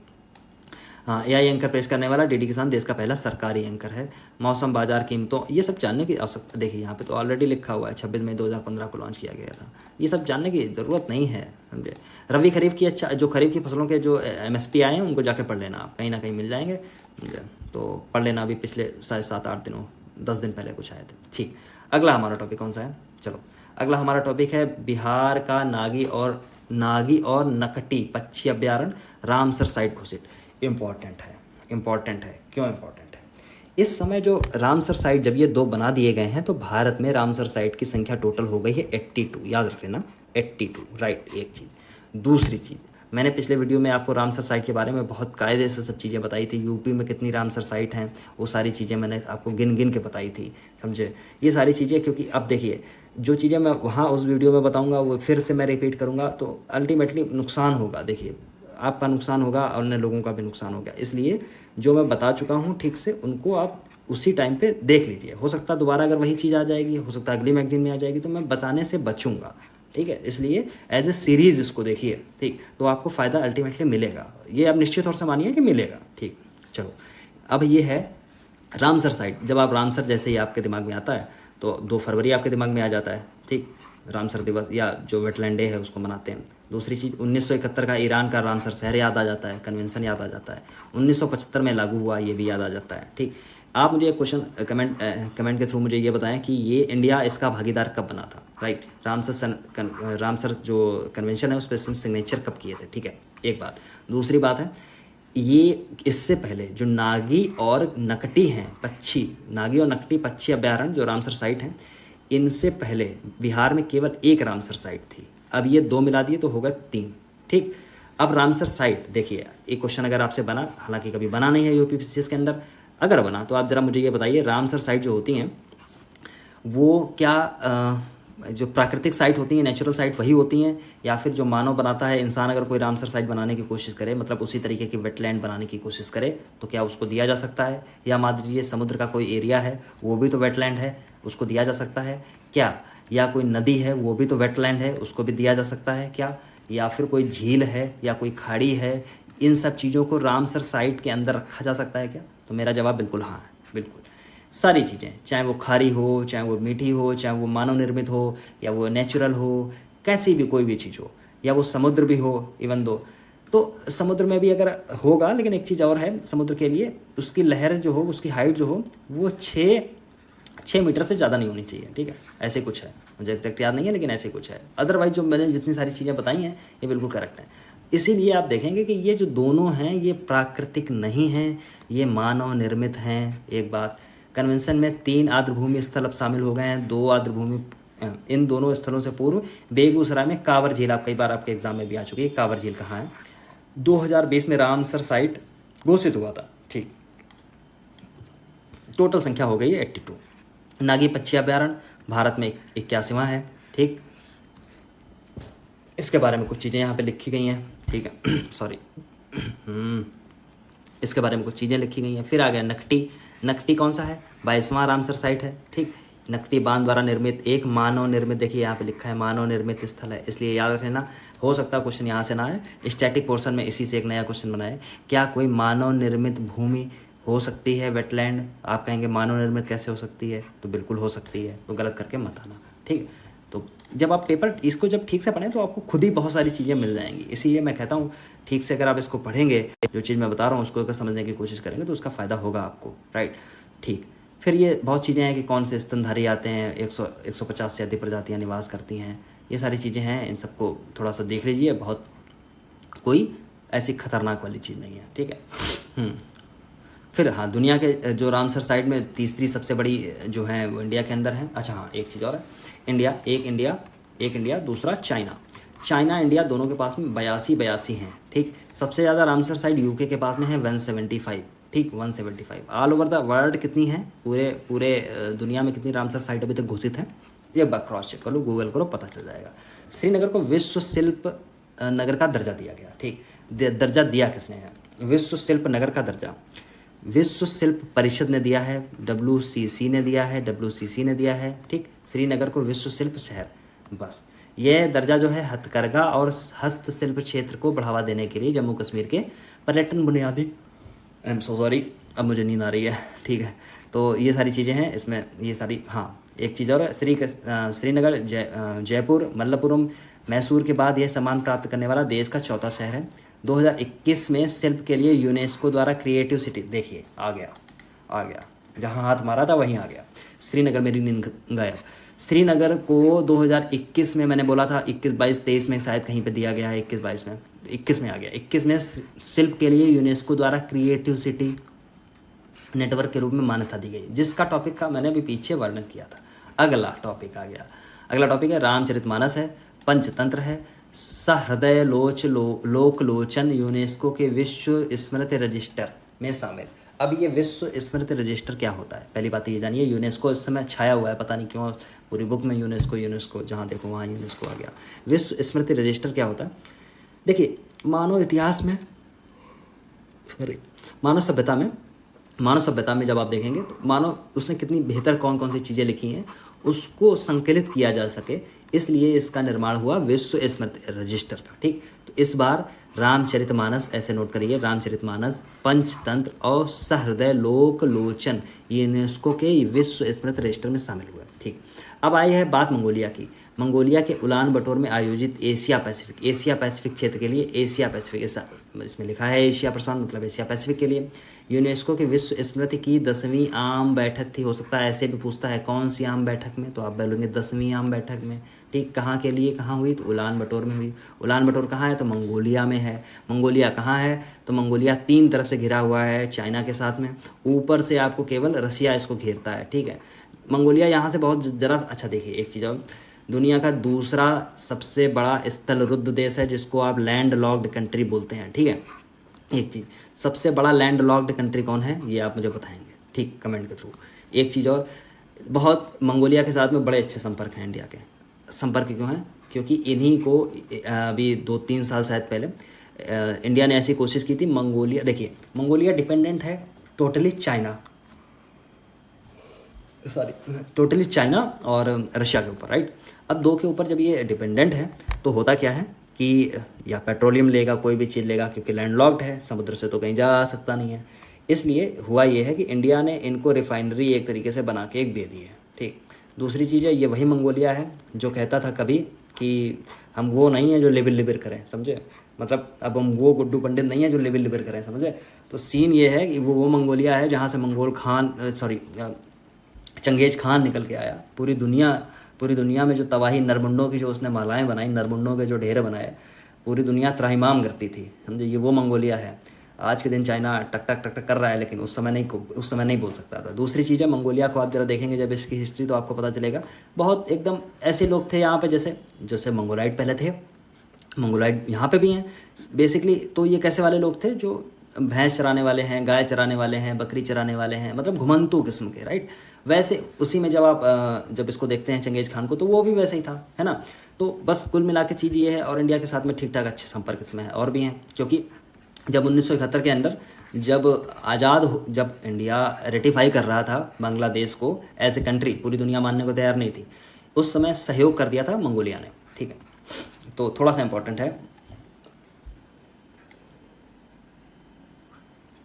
हाँ, एआई एंकर पेश करने वाला डीडी किसान देश का पहला सरकारी एंकर है। मौसम, बाजार कीमतों, ये सब जानने की आवश्यकता, देखिए यहाँ पे तो ऑलरेडी लिखा हुआ है 26 मई 2015 को लॉन्च किया गया था। ये सब जानने की ज़रूरत नहीं है, समझे। रबी खरीफ की जो खरीफ की फसलों के जो MSP आए हैं उनको जाके पढ़ लेना, आप कहीं ना कहीं मिल जाएंगे, तो पढ़ लेना। अभी पिछले 7-8 दिनों 10 दिन पहले कुछ आए थे, ठीक। अगला हमारा टॉपिक कौन सा है, चलो अगला हमारा टॉपिक है बिहार का नागी और नकटी पक्षी अभ्यारण्य रामसर साइट घोषित। इम्पॉर्टेंट है। क्यों इम्पॉर्टेंट है? इस समय जो रामसर साइट, जब ये 2 बना दिए गए हैं तो भारत में रामसर साइट की संख्या टोटल हो गई है 82, याद रख लेना 82, राइट। एक चीज़। दूसरी चीज़, मैंने पिछले वीडियो में आपको रामसर साइट के बारे में बहुत कायदे से सब चीज़ें बताई थी। यूपी में कितनी रामसर साइट हैं, वो सारी चीज़ें मैंने आपको गिन के बताई थी, समझे। ये सारी चीज़ें, क्योंकि अब देखिए जो चीज़ें मैं वहाँ उस वीडियो में बताऊँगा वो फिर से मैं रिपीट करूँगा तो अल्टीमेटली नुकसान होगा। देखिए आपका नुकसान होगा और अन्य लोगों का भी नुकसान होगा, इसलिए जो मैं बता चुका हूँ ठीक से उनको आप उसी टाइम पे देख लीजिए। हो सकता है दोबारा अगर वही चीज़ आ जाएगी, हो सकता है अगली मैगजीन में आ जाएगी, तो मैं बताने से बचूंगा, ठीक है। इसलिए एज ए सीरीज़ इसको देखिए, ठीक, तो आपको फ़ायदा अल्टीमेटली मिलेगा, ये आप निश्चित तौर से मानिए कि मिलेगा, ठीक। चलो अब ये है रामसर साइट। जब आप रामसर जैसे ही आपके दिमाग में आता है तो 2 फरवरी आपके दिमाग में आ जाता है, ठीक। रामसर दिवस या जो वेटलैंड डे है उसको मनाते हैं। दूसरी चीज़ 1971 का ईरान का रामसर शहर याद आ जाता है, कन्वेंशन याद आ जाता है। 1975 में लागू हुआ, ये भी याद आ जाता है, ठीक। आप मुझे एक क्वेश्चन कमेंट के थ्रू मुझे ये बताएं कि ये इंडिया इसका भागीदार कब बना था, राइट। रामसर जो कन्वेंशन है उस पर सिग्नेचर कब किए थे, ठीक है, एक बात। दूसरी बात है, ये इससे पहले जो नागी और नकटी पक्षी अभ्यारण्य जो रामसर साइट है, इनसे पहले बिहार में केवल 1 रामसर साइट थी। अब ये 2 मिला दिए तो होगा 3, ठीक। अब रामसर साइट देखिए, एक क्वेश्चन अगर आपसे बना, हालांकि कभी बना नहीं है यूपीपीसीएस के अंदर, अगर बना तो आप जरा मुझे ये बताइए, रामसर साइट जो होती हैं वो क्या जो प्राकृतिक साइट होती हैं, नेचुरल साइट वही होती हैं, या फिर जो मानव बनाता है, इंसान अगर कोई रामसर साइट बनाने की कोशिश करे, मतलब उसी तरीके की वेटलैंड बनाने की कोशिश करे, तो क्या उसको दिया जा सकता है? या मान लीजिए समुद्र का कोई एरिया है, वो भी तो वेटलैंड है, उसको दिया जा सकता है क्या? या कोई नदी है, वो भी तो वेटलैंड है, उसको भी दिया जा सकता है क्या? या फिर कोई झील है या कोई खाड़ी है, इन सब चीज़ों को रामसर साइट के अंदर रखा जा सकता है क्या? तो मेरा जवाब बिल्कुल हाँ है, बिल्कुल। सारी चीज़ें, चाहे वो खारी हो, चाहे वो मीठी हो, चाहे वो मानव निर्मित हो, या वो नेचुरल हो, कैसी भी कोई भी चीज़ हो, या वो समुद्र भी हो, इवन दो, तो समुद्र में भी अगर होगा, लेकिन एक चीज़ और है, समुद्र के लिए उसकी लहर जो हो, उसकी हाइट जो हो, वो 6 मीटर से ज़्यादा नहीं होनी चाहिए, ठीक है, ऐसे कुछ है, मुझे एग्जैक्ट याद नहीं है, लेकिन ऐसे कुछ है। अदरवाइज जो मैंने जितनी सारी चीज़ें बताई हैं ये बिल्कुल करेक्ट है। इसीलिए आप देखेंगे कि ये जो दोनों हैं ये प्राकृतिक नहीं हैं, ये मानव निर्मित हैं। एक बात, कन्वेंशन में 3 आर्द्रभूमि स्थल अब शामिल हो गए हैं, 2 आर्द्रभूमि, इन दोनों स्थलों से पूर्व बेगूसराय में कांवर झील, आप कई बार आपके एग्जाम में भी आ चुकी है, कांवर झील कहाँ है, 2020 में रामसर साइट घोषित हुआ था, ठीक। टोटल संख्या हो गई है 82। नागी पक्षी अभ्यारण्य भारत में 81वां है, ठीक। इसके बारे में कुछ चीज़ें यहाँ पे लिखी गई हैं, ठीक है, सॉरी, इसके बारे में कुछ चीज़ें लिखी गई हैं। फिर आ गया नकटी कौन सा है? 22वां रामसर साइट है, ठीक। नकटी बांध द्वारा निर्मित एक मानव निर्मित, देखिए यहाँ पे लिखा है मानव निर्मित स्थल है, इसलिए याद रख लेना। हो सकता है क्वेश्चन यहाँ से ना आए, स्टैटिक पोर्शन में इसी से एक नया क्वेश्चन बनाए, क्या कोई मानव निर्मित भूमि हो सकती है वेटलैंड? आप कहेंगे मानव निर्मित कैसे हो सकती है, तो बिल्कुल हो सकती है, तो गलत करके मत आना, ठीक है। तो जब आप पेपर इसको जब ठीक से पढ़ें तो आपको खुद ही बहुत सारी चीज़ें मिल जाएंगी। इसीलिए मैं कहता हूँ ठीक से अगर आप इसको पढ़ेंगे, जो चीज़ मैं बता रहा हूँ उसको अगर समझने की कोशिश करेंगे तो उसका फ़ायदा होगा आपको, राइट, ठीक। फिर ये बहुत चीज़ें हैं कि कौन से स्तनधारी आते हैं, 150 से अधिक प्रजातियाँ निवास करती हैं, ये सारी चीज़ें हैं, इन सबको थोड़ा सा देख लीजिए, बहुत कोई ऐसी खतरनाक वाली चीज़ नहीं है, ठीक है। फिर हाँ, दुनिया के जो रामसर साइट में तीसरी सबसे बड़ी जो है वो इंडिया के अंदर है। अच्छा हाँ, एक चीज़ और है, एक इंडिया दूसरा चाइना। चाइना इंडिया दोनों के पास में 82 हैं, ठीक। सबसे ज़्यादा रामसर साइट यूके के पास में है 175, ठीक, 175। ऑल ओवर द वर्ल्ड कितनी है, पूरे पूरे दुनिया में कितनी रामसर साइट अभी तक घोषित है, एक बार क्रॉस चेक कर लो, गूगल करो, पता चल जाएगा। श्रीनगर को विश्व शिल्प नगर का दर्जा दिया गया, ठीक। दर्जा दिया किसने है, विश्व शिल्प नगर का दर्जा विश्व शिल्प परिषद ने दिया है, WCC ने दिया है, WCC ने दिया है, ठीक। श्रीनगर को विश्व शिल्प शहर, बस यह दर्जा जो है हथकरघा और हस्तशिल्प क्षेत्र को बढ़ावा देने के लिए जम्मू कश्मीर के पर्यटन बुनियादी, आई एम सो सॉरी, अब मुझे नींद आ रही है, ठीक है। तो ये सारी चीज़ें हैं इसमें, ये सारी, हाँ एक चीज़ और, श्रीनगर जयपुर मल्लपुरम मैसूर के बाद यह सम्मान प्राप्त करने वाला देश का चौथा शहर है। 2021 में शिल्प के लिए यूनेस्को द्वारा क्रिएटिव सिटी, देखिए आ गया, जहाँ हाथ मारा था वहीं आ गया। श्रीनगर, मेरी नींद गायब। श्रीनगर को 2021 में, मैंने बोला था 21, 22, 23 में शायद कहीं पे दिया गया है, 21, 22 में, 21 में आ गया। 21 में शिल्प के लिए यूनेस्को द्वारा क्रिएटिव सिटी नेटवर्क के रूप में मान्यता दी गई, जिसका टॉपिक का मैंने भी पीछे वर्णन किया था। अगला टॉपिक आ गया, अगला टॉपिक है रामचरितमानस है, पंचतंत्र है, सहृदय लोकलोचन यूनेस्को के विश्व स्मृति रजिस्टर में शामिल। अब ये विश्व स्मृति रजिस्टर क्या होता है, पहली बात ये जानिए। यूनेस्को इस समय छाया हुआ है, पता नहीं क्यों पूरी बुक में यूनेस्को जहाँ देखो वहाँ यूनेस्को आ गया। विश्व स्मृति रजिस्टर क्या होता है, देखिए मानव इतिहास में, मानव सभ्यता में जब आप देखेंगे तो मानव उसने कितनी बेहतर कौन कौन सी चीज़ें लिखी हैं उसको संकलित किया जा सके, इसलिए इसका निर्माण हुआ विश्व स्मृति रजिस्टर का, ठीक। तो इस बार रामचरितमानस, ऐसे नोट करिए, रामचरितमानस, पंचतंत्र और सहृदय लोकलोचन यूनेस्को के विश्व स्मृति रजिस्टर में शामिल हुआ, ठीक। अब आई है बात मंगोलिया की। मंगोलिया के उलान बटोर में आयोजित एशिया पैसिफिक क्षेत्र के लिए, एशिया पैसिफिक इसमें लिखा है एशिया प्रशांत, मतलब एशिया पैसिफिक के लिए यूनेस्को की विश्व स्मृति की 10वीं आम बैठक थी। हो सकता है ऐसे भी पूछता है कौन सी आम बैठक में, तो आप बोलेंगे 10वीं आम बैठक में, ठीक। कहाँ के लिए, कहाँ हुई, तो उलान बटोर में हुई। उलान बटोर कहाँ है, तो मंगोलिया में है। मंगोलिया कहाँ है, तो मंगोलिया 3 तरफ से घिरा हुआ है चाइना के साथ में, ऊपर से आपको केवल रशिया इसको घेरता है, ठीक है। मंगोलिया यहाँ से बहुत जरा, अच्छा देखिए एक चीज़ और, दुनिया का दूसरा सबसे बड़ा स्थलरुद्ध देश है जिसको आप लैंड लॉक्ड कंट्री बोलते हैं, ठीक है। एक चीज़, सबसे बड़ा लैंड लॉक्ड कंट्री कौन है ये आप मुझे बताएंगे, ठीक, कमेंट के थ्रू। एक चीज़ और, बहुत मंगोलिया के साथ में बड़े अच्छे संपर्क हैं इंडिया के। संपर्क क्यों हैं, क्योंकि इन्हीं को अभी 2-3 साल शायद पहले इंडिया ने ऐसी कोशिश की थी। मंगोलिया, देखिए मंगोलिया डिपेंडेंट है टोटली चाइना और रशिया के ऊपर, राइट। अब 2 के ऊपर जब ये डिपेंडेंट है तो होता क्या है कि या पेट्रोलियम लेगा, कोई भी चीज़ लेगा, क्योंकि लैंडलॉक्ड है, समुद्र से तो कहीं जा सकता नहीं है। इसलिए हुआ ये है कि इंडिया ने इनको रिफाइनरी एक तरीके से बना के एक दे दी है, ठीक। दूसरी चीज़ है, ये वही मंगोलिया है जो कहता था कभी कि हम वो नहीं है जो लिबिर करें, समझे, मतलब अब हम वो गुड्डू पंडित नहीं है जो लिबिर करें, समझे। तो सीन ये है कि वो मंगोलिया है जहाँ से चंगेज खान निकल के आया। पूरी दुनिया में जो तबाही, नरमुंडों की जो उसने मालाएं बनाई, नरमुंडों के जो ढेर बनाए, पूरी दुनिया त्राहिमाम करती थी, समझे, ये वो मंगोलिया है। आज के दिन चाइना टक टक कर रहा है, लेकिन उस समय नहीं बोल सकता था। दूसरी चीज़ है, मंगोलिया को आप जरा देखेंगे जब इसकी हिस्ट्री तो आपको पता चलेगा, बहुत एकदम ऐसे लोग थे यहाँ पे जैसे मंगोलाइट पहले थे, मंगोलाइट यहाँ पे भी हैं बेसिकली। तो ये कैसे वाले लोग थे, जो भैंस चराने वाले हैं, गाय चराने वाले हैं, बकरी चराने वाले हैं, मतलब घुमंतू किस्म के, राइट। वैसे उसी में जब आप जब इसको देखते हैं चंगेज खान को, तो वो भी वैसे ही था, है ना। तो बस कुल मिला के चीज़ ये है, और इंडिया के साथ में ठीक ठाक अच्छे संपर्क इसमें है, और भी हैं, क्योंकि जब 1971 के अंदर जब इंडिया रेटिफाई कर रहा था बांग्लादेश को एज ए कंट्री, पूरी दुनिया मानने को तैयार नहीं थी, उस समय सहयोग कर दिया था मंगोलिया ने, ठीक है। तो थोड़ा सा इंपॉर्टेंट है।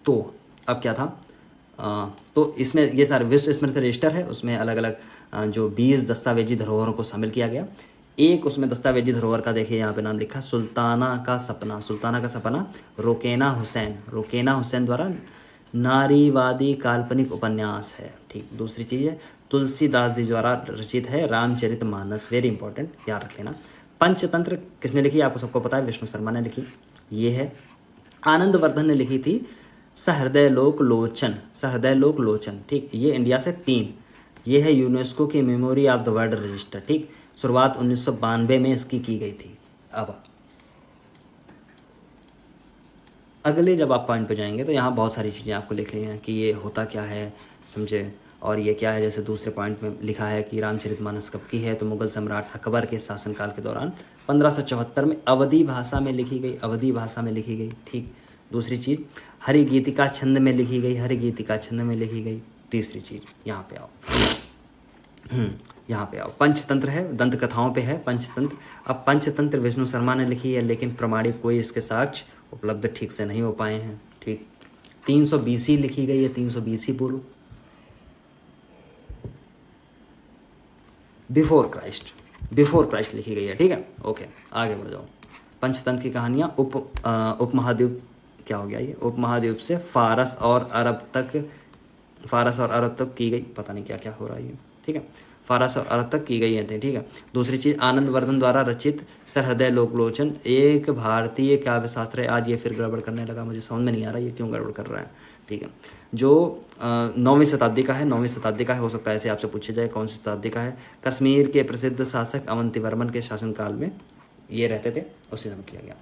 तो अब क्या था, तो इसमें ये सारे विश्व स्मृति रजिस्टर है, उसमें अलग अलग जो 20 दस्तावेजी धरोहरों को शामिल किया गया। एक उसमें दस्तावेजी धरोहर का देखिए यहाँ पे नाम लिखा, सुल्ताना का सपना रोकेना हुसैन द्वारा नारीवादी काल्पनिक उपन्यास है, ठीक। दूसरी चीज़ है, तुलसीदास जी द्वारा रचित है रामचरितमानस, वेरी इंपॉर्टेंट, याद रख लेना। पंचतंत्र किसने लिखी, आपको सबको पता है, विष्णु शर्मा ने लिखी। ये है, आनंद वर्धन ने लिखी थी सहृदय लोक लोचन, सहृदय लोक लोचन, ठीक। ये इंडिया से 3, ये है यूनेस्को की memory of the world register, ठीक। शुरुआत 1992 में इसकी की गई थी। अब अगले जब आप पॉइंट पे जाएंगे तो यहाँ बहुत सारी चीज़ें आपको लिख रही हैं कि ये होता क्या है, समझे, और ये क्या है। जैसे दूसरे पॉइंट में लिखा है कि रामचरितमानस कब की है, तो मुगल सम्राट अकबर के शासनकाल के दौरान 1574 में अवधी भाषा में लिखी गई, अवधी भाषा में लिखी गई, ठीक। दूसरी चीज़ हरिगीतिका छंद में लिखी गई, हरिगीतिका छंद में लिखी गई। तीसरी चीज़ यहाँ पे आओ, यहाँ पे आओ, पंचतंत्र है, दंत कथाओं पे है पंचतंत्र। अब पंचतंत्र विष्णु शर्मा ने लिखी है, लेकिन प्रमाणिक कोई इसके साक्ष्य उपलब्ध ठीक से नहीं हो पाए हैं, ठीक। 300 BC लिखी गई है, 300 BC पूर्व, बिफोर क्राइस्ट लिखी गई है, ठीक है। ओके, आगे बढ़ जाओ। पंचतंत्र की कहानियाँ उपमहाद्वीप, क्या हो गया ये, उपमहाद्वीप से फारस और अरब तक की गई। पता नहीं क्या क्या हो रहा है ये, ठीक है। फारस और अरब तक की गई है, ठीक है। दूसरी चीज़ आनंदवर्धन द्वारा रचित सहृदय लोकलोचन एक भारतीय काव्य शास्त्र है। आज ये फिर गड़बड़ करने लगा, मुझे समझ में नहीं आ रहा ये क्यों गड़बड़ कर रहा है, ठीक है। जो 9वीं शताब्दी का है, 9वीं शताब्दी का है, हो सकता है ऐसे आपसे पूछा जाए कौन सी शताब्दी का है। कश्मीर के प्रसिद्ध शासक अवंतीवर्मन के शासनकाल में ये रहते थे, उसी समय किया गया।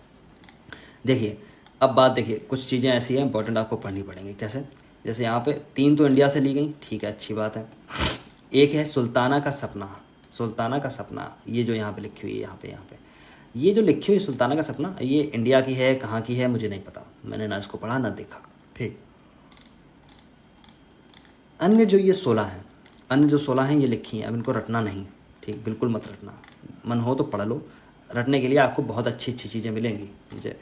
देखिए अब बात देखिए, कुछ चीज़ें ऐसी हैं इंपॉर्टेंट आपको पढ़नी पड़ेंगी। कैसे, जैसे यहाँ पे 3 तो इंडिया से ली गई, ठीक है, अच्छी बात है। एक है सुल्ताना का सपना, सुल्ताना का सपना, ये जो यहाँ पे लिखी हुई है, यहाँ पे ये जो लिखी हुई सुल्ताना का सपना, ये इंडिया की है, कहाँ की है मुझे नहीं पता, मैंने ना इसको पढ़ा ना देखा, ठीक। अन्य जो ये 16 हैं, अन्य जो 16 हैं ये लिखी हैं, अब इनको रटना नहीं, ठीक, बिल्कुल मत रटना। मन हो तो पढ़ लो, रटने के लिए आपको बहुत अच्छी अच्छी चीज़ें मिलेंगी मुझे,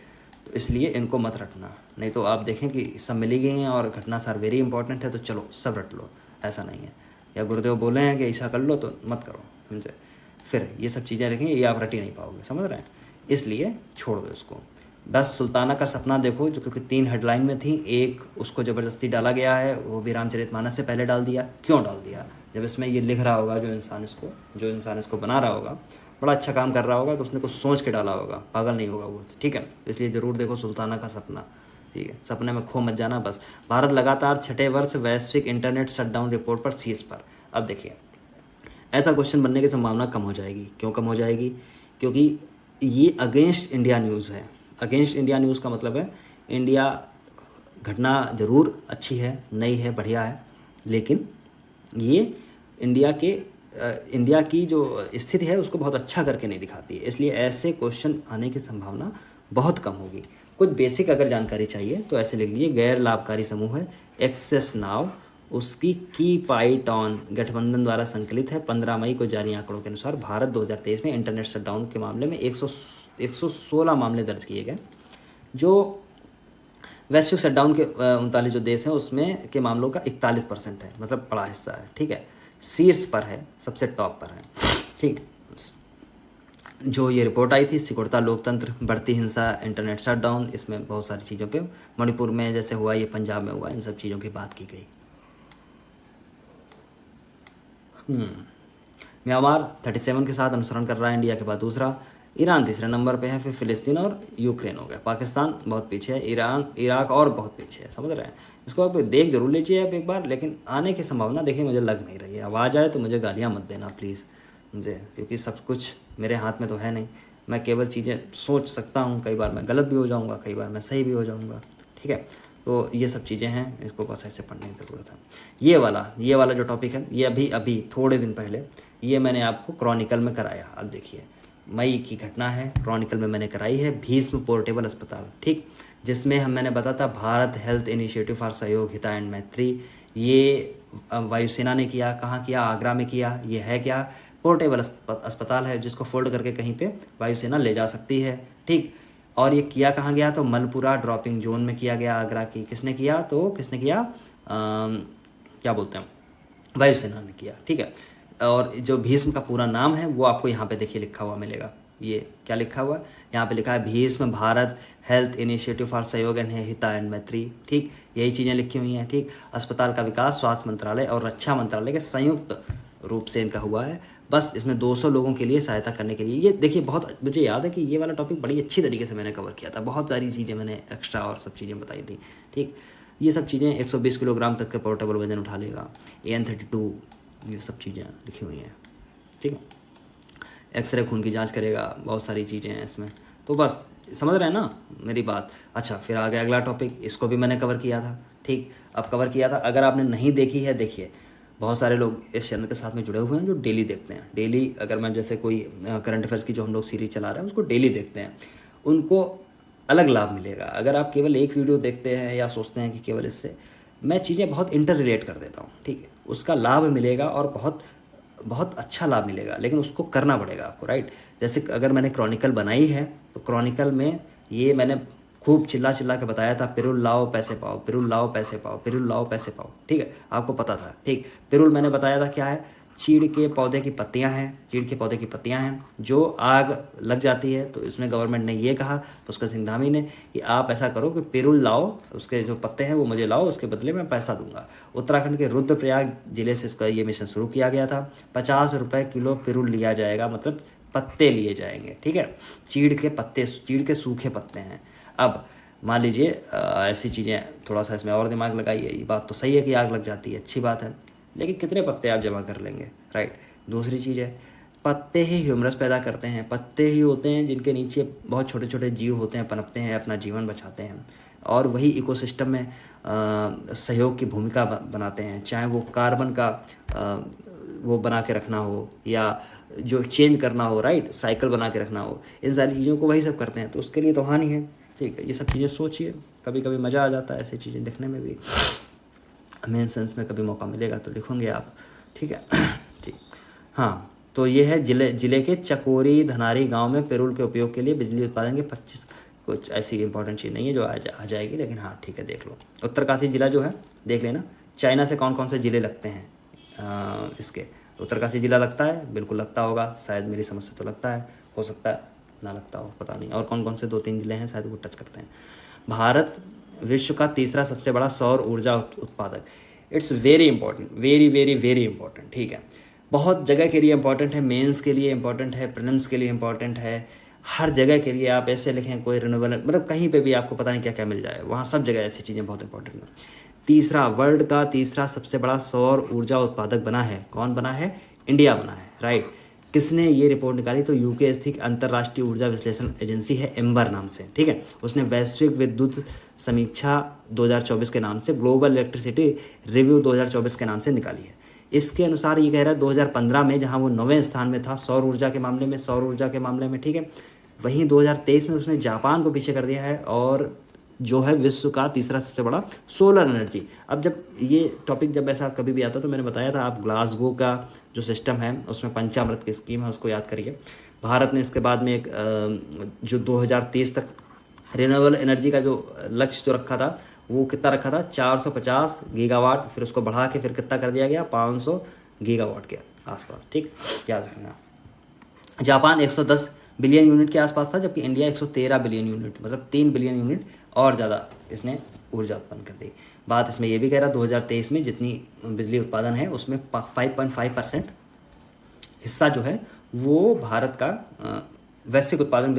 तो इसलिए इनको मत रटना। नहीं तो आप देखें कि सब मिली गई हैं और घटना सार वेरी इंपॉर्टेंट है, तो चलो सब रट लो, ऐसा नहीं है। या गुरुदेव बोले हैं कि ऐसा कर लो तो मत करो, समझे। फिर ये सब चीज़ें लिखेंगे, ये आप रट ही नहीं पाओगे, समझ रहे हैं, इसलिए छोड़ दो इसको। बस सुल्ताना का सपना देखो, जो क्योंकि 3 हेडलाइन में थी, एक उसको ज़बरदस्ती डाला गया है, वो भी रामचरितमानस से पहले डाल दिया। क्यों डाल दिया, जब इसमें ये लिख रहा होगा जो इंसान इसको बना रहा होगा, बड़ा अच्छा काम कर रहा होगा, तो उसने कुछ सोच के डाला होगा, पागल नहीं होगा वो, ठीक है। इसलिए ज़रूर देखो सुल्ताना का सपना, ठीक है। सपने में खो मत जाना बस। भारत लगातार 6ठे वर्ष वैश्विक इंटरनेट शटडाउन रिपोर्ट पर शीर्ष पर। अब देखिए, ऐसा क्वेश्चन बनने की संभावना कम हो जाएगी। क्यों कम हो जाएगी, क्योंकि ये अगेंस्ट इंडिया न्यूज़ है। अगेंस्ट इंडिया न्यूज़ का मतलब है इंडिया, घटना ज़रूर अच्छी है, नई है, बढ़िया है, लेकिन ये इंडिया की जो स्थिति है उसको बहुत अच्छा करके नहीं दिखाती है। इसलिए ऐसे क्वेश्चन आने की संभावना बहुत कम होगी। कुछ बेसिक अगर जानकारी चाहिए तो ऐसे लिख लीजिए, गैर लाभकारी समूह है एक्सेस नाउ, उसकी की पाइटॉन गठबंधन द्वारा संकलित है। 15 मई को जारी आंकड़ों के अनुसार भारत 2023 में इंटरनेट शटडाउन के मामले में 116 मामले दर्ज किए गए। जो वैश्विक शटडाउन के 39 जो देश हैं उसमें के मामलों का 41% है, मतलब बड़ा हिस्सा है, ठीक है। शीर्ष पर है, सबसे टॉप पर है, ठीक। जो ये रिपोर्ट आई थी, सिकुड़ता लोकतंत्र, बढ़ती हिंसा, इंटरनेट शटडाउन, इसमें बहुत सारी चीज़ों पे, मणिपुर में जैसे हुआ, ये पंजाब में हुआ, इन सब चीज़ों की बात की गई। म्यांमार 37 के साथ अनुसरण कर रहा है इंडिया के बाद दूसरा। ईरान तीसरे नंबर पे है, फिर फिलिस्तीन और यूक्रेन हो गया। पाकिस्तान बहुत पीछे है, ईरान, इराक और बहुत पीछे है, समझ रहे हैं। इसको आप देख जरूर लीजिए आप एक बार, लेकिन आने की संभावना देखिए मुझे लग नहीं रही है। आवाज़ आए तो मुझे गालियाँ मत देना प्लीज़ मुझे, क्योंकि सब कुछ मेरे हाथ में तो है नहीं। मैं केवल चीज़ें सोच सकता हूँ, कई बार मैं गलत भी हो जाऊँगा, कई बार मैं सही भी हो जाऊँगा, ठीक है। तो ये सब चीज़ें हैं, इसको बस ऐसे पढ़ने की ज़रूरत है। ये वाला जो टॉपिक है, ये अभी थोड़े दिन पहले ये मैंने आपको क्रॉनिकल में कराया। अब देखिए, मई की घटना है, क्रॉनिकल में मैंने कराई है, भीष्म पोर्टेबल अस्पताल, ठीक, जिसमें मैंने बताया था भारत हेल्थ इनिशिएटिव फॉर सहयोग हिता एंड मैत्री। ये वायुसेना ने किया, कहाँ किया, आगरा में किया। ये है क्या, पोर्टेबल अस्पताल है, जिसको फोल्ड करके कहीं पे वायुसेना ले जा सकती है, ठीक। और ये किया कहाँ गया, तो मलपुरा ड्रॉपिंग जोन में किया गया, आगरा की। किसने किया, क्या बोलते हैं, वायुसेना ने किया, ठीक है। और जो भीष्म का पूरा नाम है वो आपको यहाँ पे देखिए लिखा हुआ मिलेगा। ये क्या लिखा हुआ है, यहाँ पे लिखा है Bhishma Bharat health initiative for सहयोग एंड हिता एंड मैत्री, ठीक। यही चीज़ें लिखी हुई हैं, ठीक। अस्पताल का विकास स्वास्थ्य मंत्रालय और रक्षा मंत्रालय के संयुक्त रूप से इनका हुआ है। बस इसमें 200 लोगों के लिए सहायता करने के लिए। ये देखिए, बहुत मुझे याद है कि ये वाला टॉपिक बड़ी अच्छी तरीके से मैंने कवर किया था, बहुत सारी चीज़ें मैंने एक्स्ट्रा और सब चीज़ें बताई थी, ठीक। ये सब चीज़ें 120 किलोग्राम तक का पोर्टेबल वजन उठा लेगा। AN32 ये सब चीज़ें लिखी हुई हैं, ठीक है। एक्सरे खून की जांच करेगा, बहुत सारी चीज़ें हैं इसमें। तो बस समझ रहे हैं ना मेरी बात। अच्छा, फिर आ गया अगला टॉपिक, इसको भी मैंने कवर किया था, ठीक। अब कवर किया था, अगर आपने नहीं देखी है देखिए। बहुत सारे लोग इस चैनल के साथ में जुड़े हुए हैं जो डेली देखते हैं। डेली अगर मैं जैसे कोई करंट अफेयर्स की जो हम लोग सीरीज चला रहे हैं उसको डेली देखते हैं, उनको अलग लाभ मिलेगा। अगर आप केवल एक वीडियो देखते हैं या सोचते हैं कि केवल इससे, मैं चीज़ें बहुत इंटर रिलेट कर देता हूँ, ठीक है, उसका लाभ मिलेगा और बहुत बहुत अच्छा लाभ मिलेगा, लेकिन उसको करना पड़ेगा आपको, राइट। जैसे अगर मैंने क्रॉनिकल बनाई है तो क्रॉनिकल में ये मैंने खूब चिल्ला चिल्ला के बताया था, पिरुल लाओ पैसे पाओ, पिरुल लाओ पैसे पाओ, पिरुल लाओ पैसे पाओ, ठीक है, आपको पता था, ठीक। पिरुल मैंने बताया था क्या है, चीड़ के पौधे की पत्तियां हैं, चीड़ के पौधे की पत्तियां हैं, जो आग लग जाती है तो इसमें गवर्नमेंट ने ये कहा, पुष्कर सिंह धामी ने, कि आप ऐसा करो कि पिरुल लाओ, उसके जो पत्ते हैं वो मुझे लाओ, उसके बदले में पैसा दूंगा। उत्तराखंड के रुद्रप्रयाग जिले से इसका ये मिशन शुरू किया गया था। 50 रुपये किलो पिरुल लिया जाएगा, मतलब पत्ते लिए जाएंगे, ठीक है, चीड़ के पत्ते, चीड़ के सूखे पत्ते हैं। अब मान लीजिए ऐसी चीज़ें, थोड़ा सा इसमें और दिमाग लगाइए। ये बात तो सही है कि आग लग जाती है, अच्छी बात है, लेकिन कितने पत्ते आप जमा कर लेंगे, राइट। दूसरी चीज़ है, पत्ते ही ह्यूमरस पैदा करते हैं, पत्ते ही होते हैं जिनके नीचे बहुत छोटे छोटे जीव होते हैं, पनपते हैं, अपना जीवन बचाते हैं, और वही इकोसिस्टम में सहयोग की भूमिका बनाते हैं। चाहे वो कार्बन का वो बना के रखना हो या जो चेंज करना हो, राइट, साइकिल बना के रखना हो, इन सारी चीज़ों को वही सब करते हैं, तो उसके लिए तो हानि है, ठीक है। ये सब चीज़ें सोचिए, कभी कभी मज़ा आ जाता है ऐसी चीज़ें देखने में भी। मेन सेंस में कभी मौका मिलेगा तो लिखोगे आप, ठीक है, ठीक। हाँ, तो ये है जिले के चकोरी धनारी गांव में पिरुल के उपयोग के लिए बिजली उत्पादन के 25, कुछ ऐसी इंपॉर्टेंट चीज़ नहीं है जो आ जाएगी, लेकिन हाँ ठीक है, देख लो। उत्तरकाशी जिला जो है देख लेना, चाइना से कौन कौन से ज़िले लगते हैं इसके। उत्तरकाशी जिला लगता है, बिल्कुल लगता होगा, शायद मेरी समझ से तो लगता है, हो सकता है ना लगता हो, पता नहीं। और कौन कौन से 2-3 ज़िले हैं शायद वो टच करते हैं। भारत विश्व का तीसरा सबसे बड़ा सौर ऊर्जा उत्पादक। It's very important, very very very important, ठीक है। बहुत जगह के लिए इंपॉर्टेंट है, मेंस के लिए इंपॉर्टेंट है, प्रीलिम्स के लिए इंपॉर्टेंट है, हर जगह के लिए। आप ऐसे लिखें कोई रिन्यूएबल, मतलब कहीं पे भी आपको पता नहीं क्या क्या मिल जाए, वहाँ सब जगह ऐसी चीज़ें बहुत इंपॉर्टेंट हैं। तीसरा, वर्ल्ड का तीसरा सबसे बड़ा सौर ऊर्जा उत्पादक बना है, कौन बना है, इंडिया बना है, राइट। किसने ये रिपोर्ट निकाली, तो यूके स्थित अंतर्राष्ट्रीय ऊर्जा विश्लेषण एजेंसी है, एम्बर नाम से, ठीक है। उसने वैश्विक विद्युत समीक्षा 2024 के नाम से, ग्लोबल इलेक्ट्रिसिटी रिव्यू 2024 के नाम से निकाली है। इसके अनुसार ये कह रहा है 2015 में, जहां वो 9वें स्थान में था सौर ऊर्जा के मामले में, ठीक है, वहीं 2023 में उसने जापान को पीछे कर दिया है, और जो है विश्व का तीसरा सबसे बड़ा सोलर एनर्जी। अब जब ये टॉपिक जब ऐसा कभी भी आता तो मैंने बताया था, आप ग्लासगो का जो सिस्टम है उसमें पंचामृत की स्कीम है, उसको याद करिए। भारत ने इसके बाद में एक जो 2030 तक रिन्यूएबल एनर्जी का जो लक्ष्य जो रखा था, वो कितना रखा था, 450 गीगावाट, फिर उसको बढ़ा के फिर कितना कर दिया गया, 500 गीगावाट के आसपास, ठीक, याद रखना। जापान 110 बिलियन यूनिट के आसपास था, जबकि इंडिया 113 बिलियन यूनिट, मतलब 3 बिलियन यूनिट और ज़्यादा इसने ऊर्जा उत्पन्न कर दी। बात इसमें यह भी कह रहा 2023 में जितनी बिजली उत्पादन है उसमें 5.5% हिस्सा जो है वो भारत का वैश्विक उत्पादन,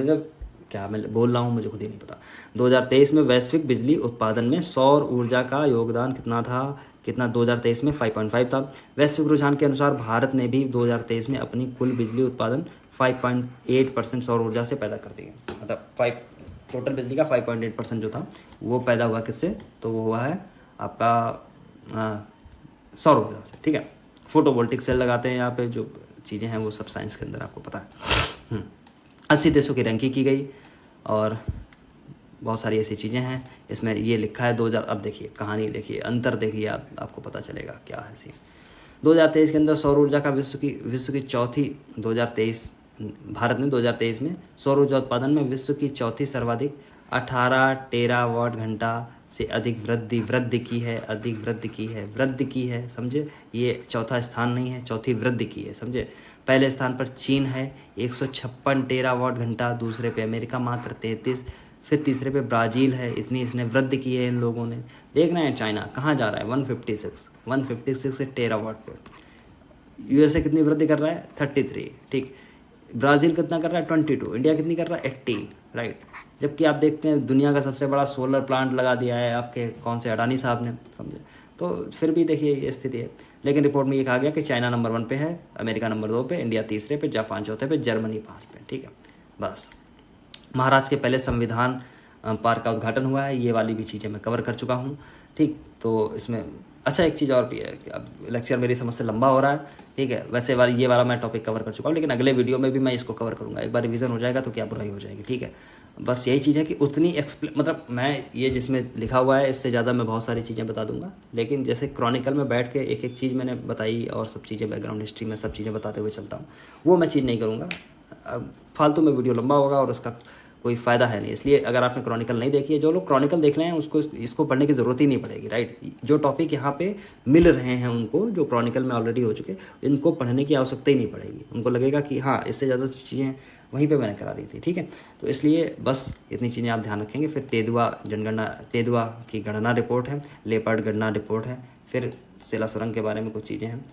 क्या मैं बोल रहा हूँ मुझे खुद ही नहीं पता। 2023 में वैश्विक बिजली उत्पादन में सौर ऊर्जा का योगदान कितना था, 2023 में 5.5 था। वैश्विक रुझान के अनुसार भारत ने भी 2023 में अपनी कुल बिजली उत्पादन 5.8% सौर ऊर्जा से पैदा कर दी है, मतलब टोटल बिजली का 5.8% जो था वो पैदा हुआ किससे, तो वो हुआ है आपका सौर ऊर्जा से, ठीक है। फोटोवोल्टिक सेल लगाते हैं यहाँ पे, जो चीज़ें हैं वो सब साइंस के अंदर आपको पता है। 80 देशों की रैंकिंग की गई और बहुत सारी ऐसी चीज़ें हैं। इसमें ये लिखा है 2000, अब देखिए कहानी देखिए, अंतर देखिए, आपको पता चलेगा क्या है सी। 2023 के अंदर सौर ऊर्जा का विश्व की चौथी, 2023 भारत ने 2023 में सौर ऊर्जा उत्पादन में विश्व की चौथी सर्वाधिक 18 टेरावाट घंटा से अधिक वृद्धि की है, समझे। ये चौथा स्थान नहीं है, चौथी वृद्धि की है, समझे। पहले स्थान पर चीन है 156 टेरावाट घंटा, दूसरे पे अमेरिका मात्र 33, फिर तीसरे पे ब्राज़ील है, इतनी इसने वृद्धि की है इन लोगों ने। देख रहे हैं चाइना कहाँ जा रहा है, 156 टेरावाट पर। यूएसए कितनी वृद्धि कर रहा है, 33, ठीक। ब्राज़ील कितना कर रहा है, 22। इंडिया कितनी कर रहा है, 18, राइट। जबकि आप देखते हैं दुनिया का सबसे बड़ा सोलर प्लांट लगा दिया है आपके कौन से अडानी साहब ने, समझे। तो फिर भी देखिए ये स्थिति है। लेकिन रिपोर्ट में ये कहा गया कि चाइना नंबर 1 पे है, अमेरिका नंबर 2 पे, इंडिया तीसरे पे, जापान चौथे पे, जर्मनी 5 पे, ठीक है। बस महाराष्ट्र के पहले संविधान पार्क का उद्घाटन हुआ है, ये वाली भी चीज़ें मैं कवर कर चुका हूँ, ठीक। तो इसमें अच्छा एक चीज़ और भी है कि अब लेक्चर मेरी समझ से लंबा हो रहा है, ठीक है। वैसे ये वाला मैं टॉपिक कवर कर चुका हूँ, लेकिन अगले वीडियो में भी मैं इसको कवर करूँगा। एक बार रिवीजन हो जाएगा तो क्या बुराई हो जाएगी, ठीक है। बस यही चीज़ है कि उतनी मतलब मैं ये जिसमें लिखा हुआ है इससे ज़्यादा मैं बहुत सारी चीज़ें बता दूंगा, लेकिन जैसे क्रॉनिकल में बैठ के एक एक चीज़ मैंने बताई और सब चीज़ें बैकग्राउंड हिस्ट्री में सब चीज़ें बताते हुए चलता हूँ, वो मैं चीज़ नहीं करूँगा। अब फालतू में वीडियो लंबा होगा और उसका कोई फ़ायदा है नहीं। इसलिए अगर आपने क्रॉनिकल नहीं देखी है, जो लोग क्रॉनिकल देख रहे हैं उसको इसको पढ़ने की ज़रूरत ही नहीं पड़ेगी, राइट। जो टॉपिक यहाँ पे मिल रहे हैं उनको, जो क्रॉनिकल में ऑलरेडी हो चुके, इनको पढ़ने की आवश्यकता ही नहीं पड़ेगी। उनको लगेगा कि हाँ इससे ज़्यादा चीज़ें वहीं पे मैंने करा दी थी, ठीक है। तो इसलिए बस इतनी चीज़ें आप ध्यान रखेंगे। फिर तेंदुआ की गणना रिपोर्ट है, लेपर्ड गणना रिपोर्ट है, फिर सेला सुरंग के बारे में कुछ चीज़ें हैं,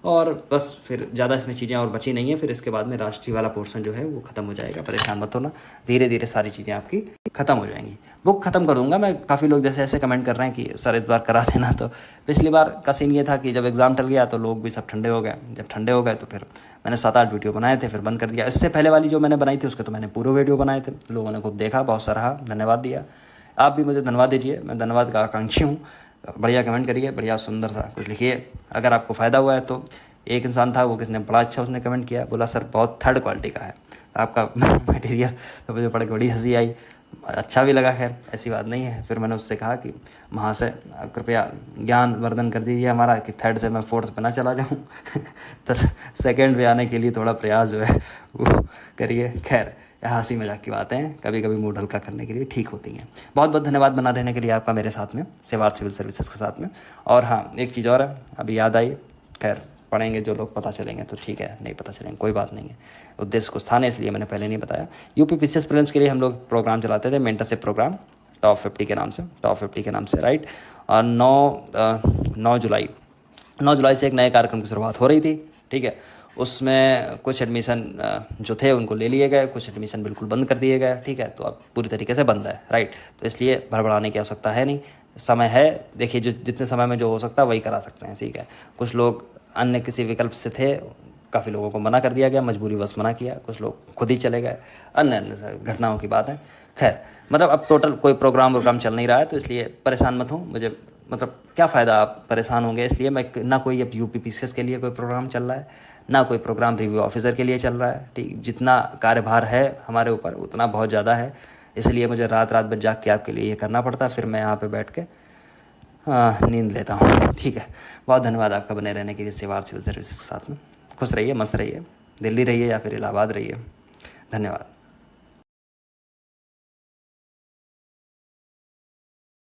और बस फिर ज़्यादा इसमें चीज़ें और बची नहीं है। फिर इसके बाद में राष्ट्रीय वाला पोर्शन जो है वो ख़त्म हो जाएगा, परेशान मत होना, धीरे धीरे सारी चीज़ें आपकी ख़त्म हो जाएंगी। बुक ख़त्म कर दूंगा मैं। काफ़ी लोग जैसे ऐसे कमेंट कर रहे हैं कि सर इस बार करा देना। तो पिछली बार का सीन ये था कि जब एग्ज़ाम टल गया तो लोग भी सब ठंडे हो गए। जब ठंडे हो गए तो फिर मैंने 7-8 वीडियो बनाए थे, फिर बंद कर दिया। इससे पहले वाली जो मैंने बनाई थी उसके तो मैंने पूरे वीडियो बनाए थे, लोगों ने खूब देखा, बहुत सराहा, धन्यवाद दिया। आप भी मुझे धन्यवाद दीजिए, मैं धन्यवाद का आकांक्षी हूँ। बढ़िया कमेंट करिए, बढ़िया सुंदर सा कुछ लिखिए अगर आपको फ़ायदा हुआ है तो। एक इंसान था वो किसने बड़ा अच्छा उसने कमेंट किया, बोला सर बहुत थर्ड क्वालिटी का है आपका मटेरियल। तो मुझे पढ़ के बड़ी हंसी आई, अच्छा भी लगा। खैर ऐसी बात नहीं है। फिर मैंने उससे कहा कि महाशय कृपया ज्ञान वर्धन कर दीजिए हमारा, कि 3rd से मैं 4th पे ना चला जाऊँ तो 2nd पे आने के लिए थोड़ा प्रयास जो है वो करिए। खैर हंसी मजाक की बातें कभी कभी मूड हल्का करने के लिए ठीक होती हैं। बहुत बहुत धन्यवाद बना रहने के लिए आपका मेरे साथ में, सेवार्थ सिविल सर्विसेज के साथ में। और हाँ एक चीज़ और है, अभी याद आई, खैर पढ़ेंगे जो लोग पता चलेंगे तो ठीक है, नहीं पता चलेंगे कोई बात नहीं है। उद्देश्य कुछ था नहीं इसलिए मैंने पहले नहीं बताया। यूपी पीसीएस प्रीलिम्स के लिए हम लोग प्रोग्राम चलाते थे, मेंटरशिप प्रोग्राम टॉप 50 के नाम से, राइट। और 9 जुलाई से एक नए कार्यक्रम की शुरुआत हो रही थी, ठीक है। उसमें कुछ एडमिशन जो थे उनको ले लिए गए, कुछ एडमिशन बिल्कुल बंद कर दिए गए, ठीक है। तो अब पूरी तरीके से बंद है, राइट। तो इसलिए भड़बड़ाने की आवश्यकता है नहीं, समय है। देखिए जो जितने समय में जो हो सकता है वही करा सकते हैं, ठीक है। कुछ लोग अन्य किसी विकल्प से थे, काफ़ी लोगों को मना कर दिया गया, मजबूरीवश मना किया, कुछ लोग खुद ही चले गए, अन्य घटनाओं की बात है। खैर मतलब अब टोटल कोई प्रोग्राम चल नहीं रहा है, तो इसलिए परेशान मत हो। मुझे मतलब क्या फ़ायदा आप परेशान होंगे। इसलिए मैं ना कोई अब यूपी पीसीएस के लिए कोई प्रोग्राम चल रहा है, ना कोई प्रोग्राम रिव्यू ऑफिसर के लिए चल रहा है, ठीक। जितना कार्यभार है हमारे ऊपर उतना बहुत ज़्यादा है, इसलिए मुझे रात भर जाग के आपके लिए ये करना पड़ता है। फिर मैं यहाँ पर बैठ के नींद लेता हूँ, ठीक है। बहुत धन्यवाद आपका बने रहने के लिए सेवार्थ सिविल सर्विसेज के साथ में। खुश रहिए, मस्त रहिए, दिल्ली रहिए या फिर इलाहाबाद रहिए। धन्यवाद।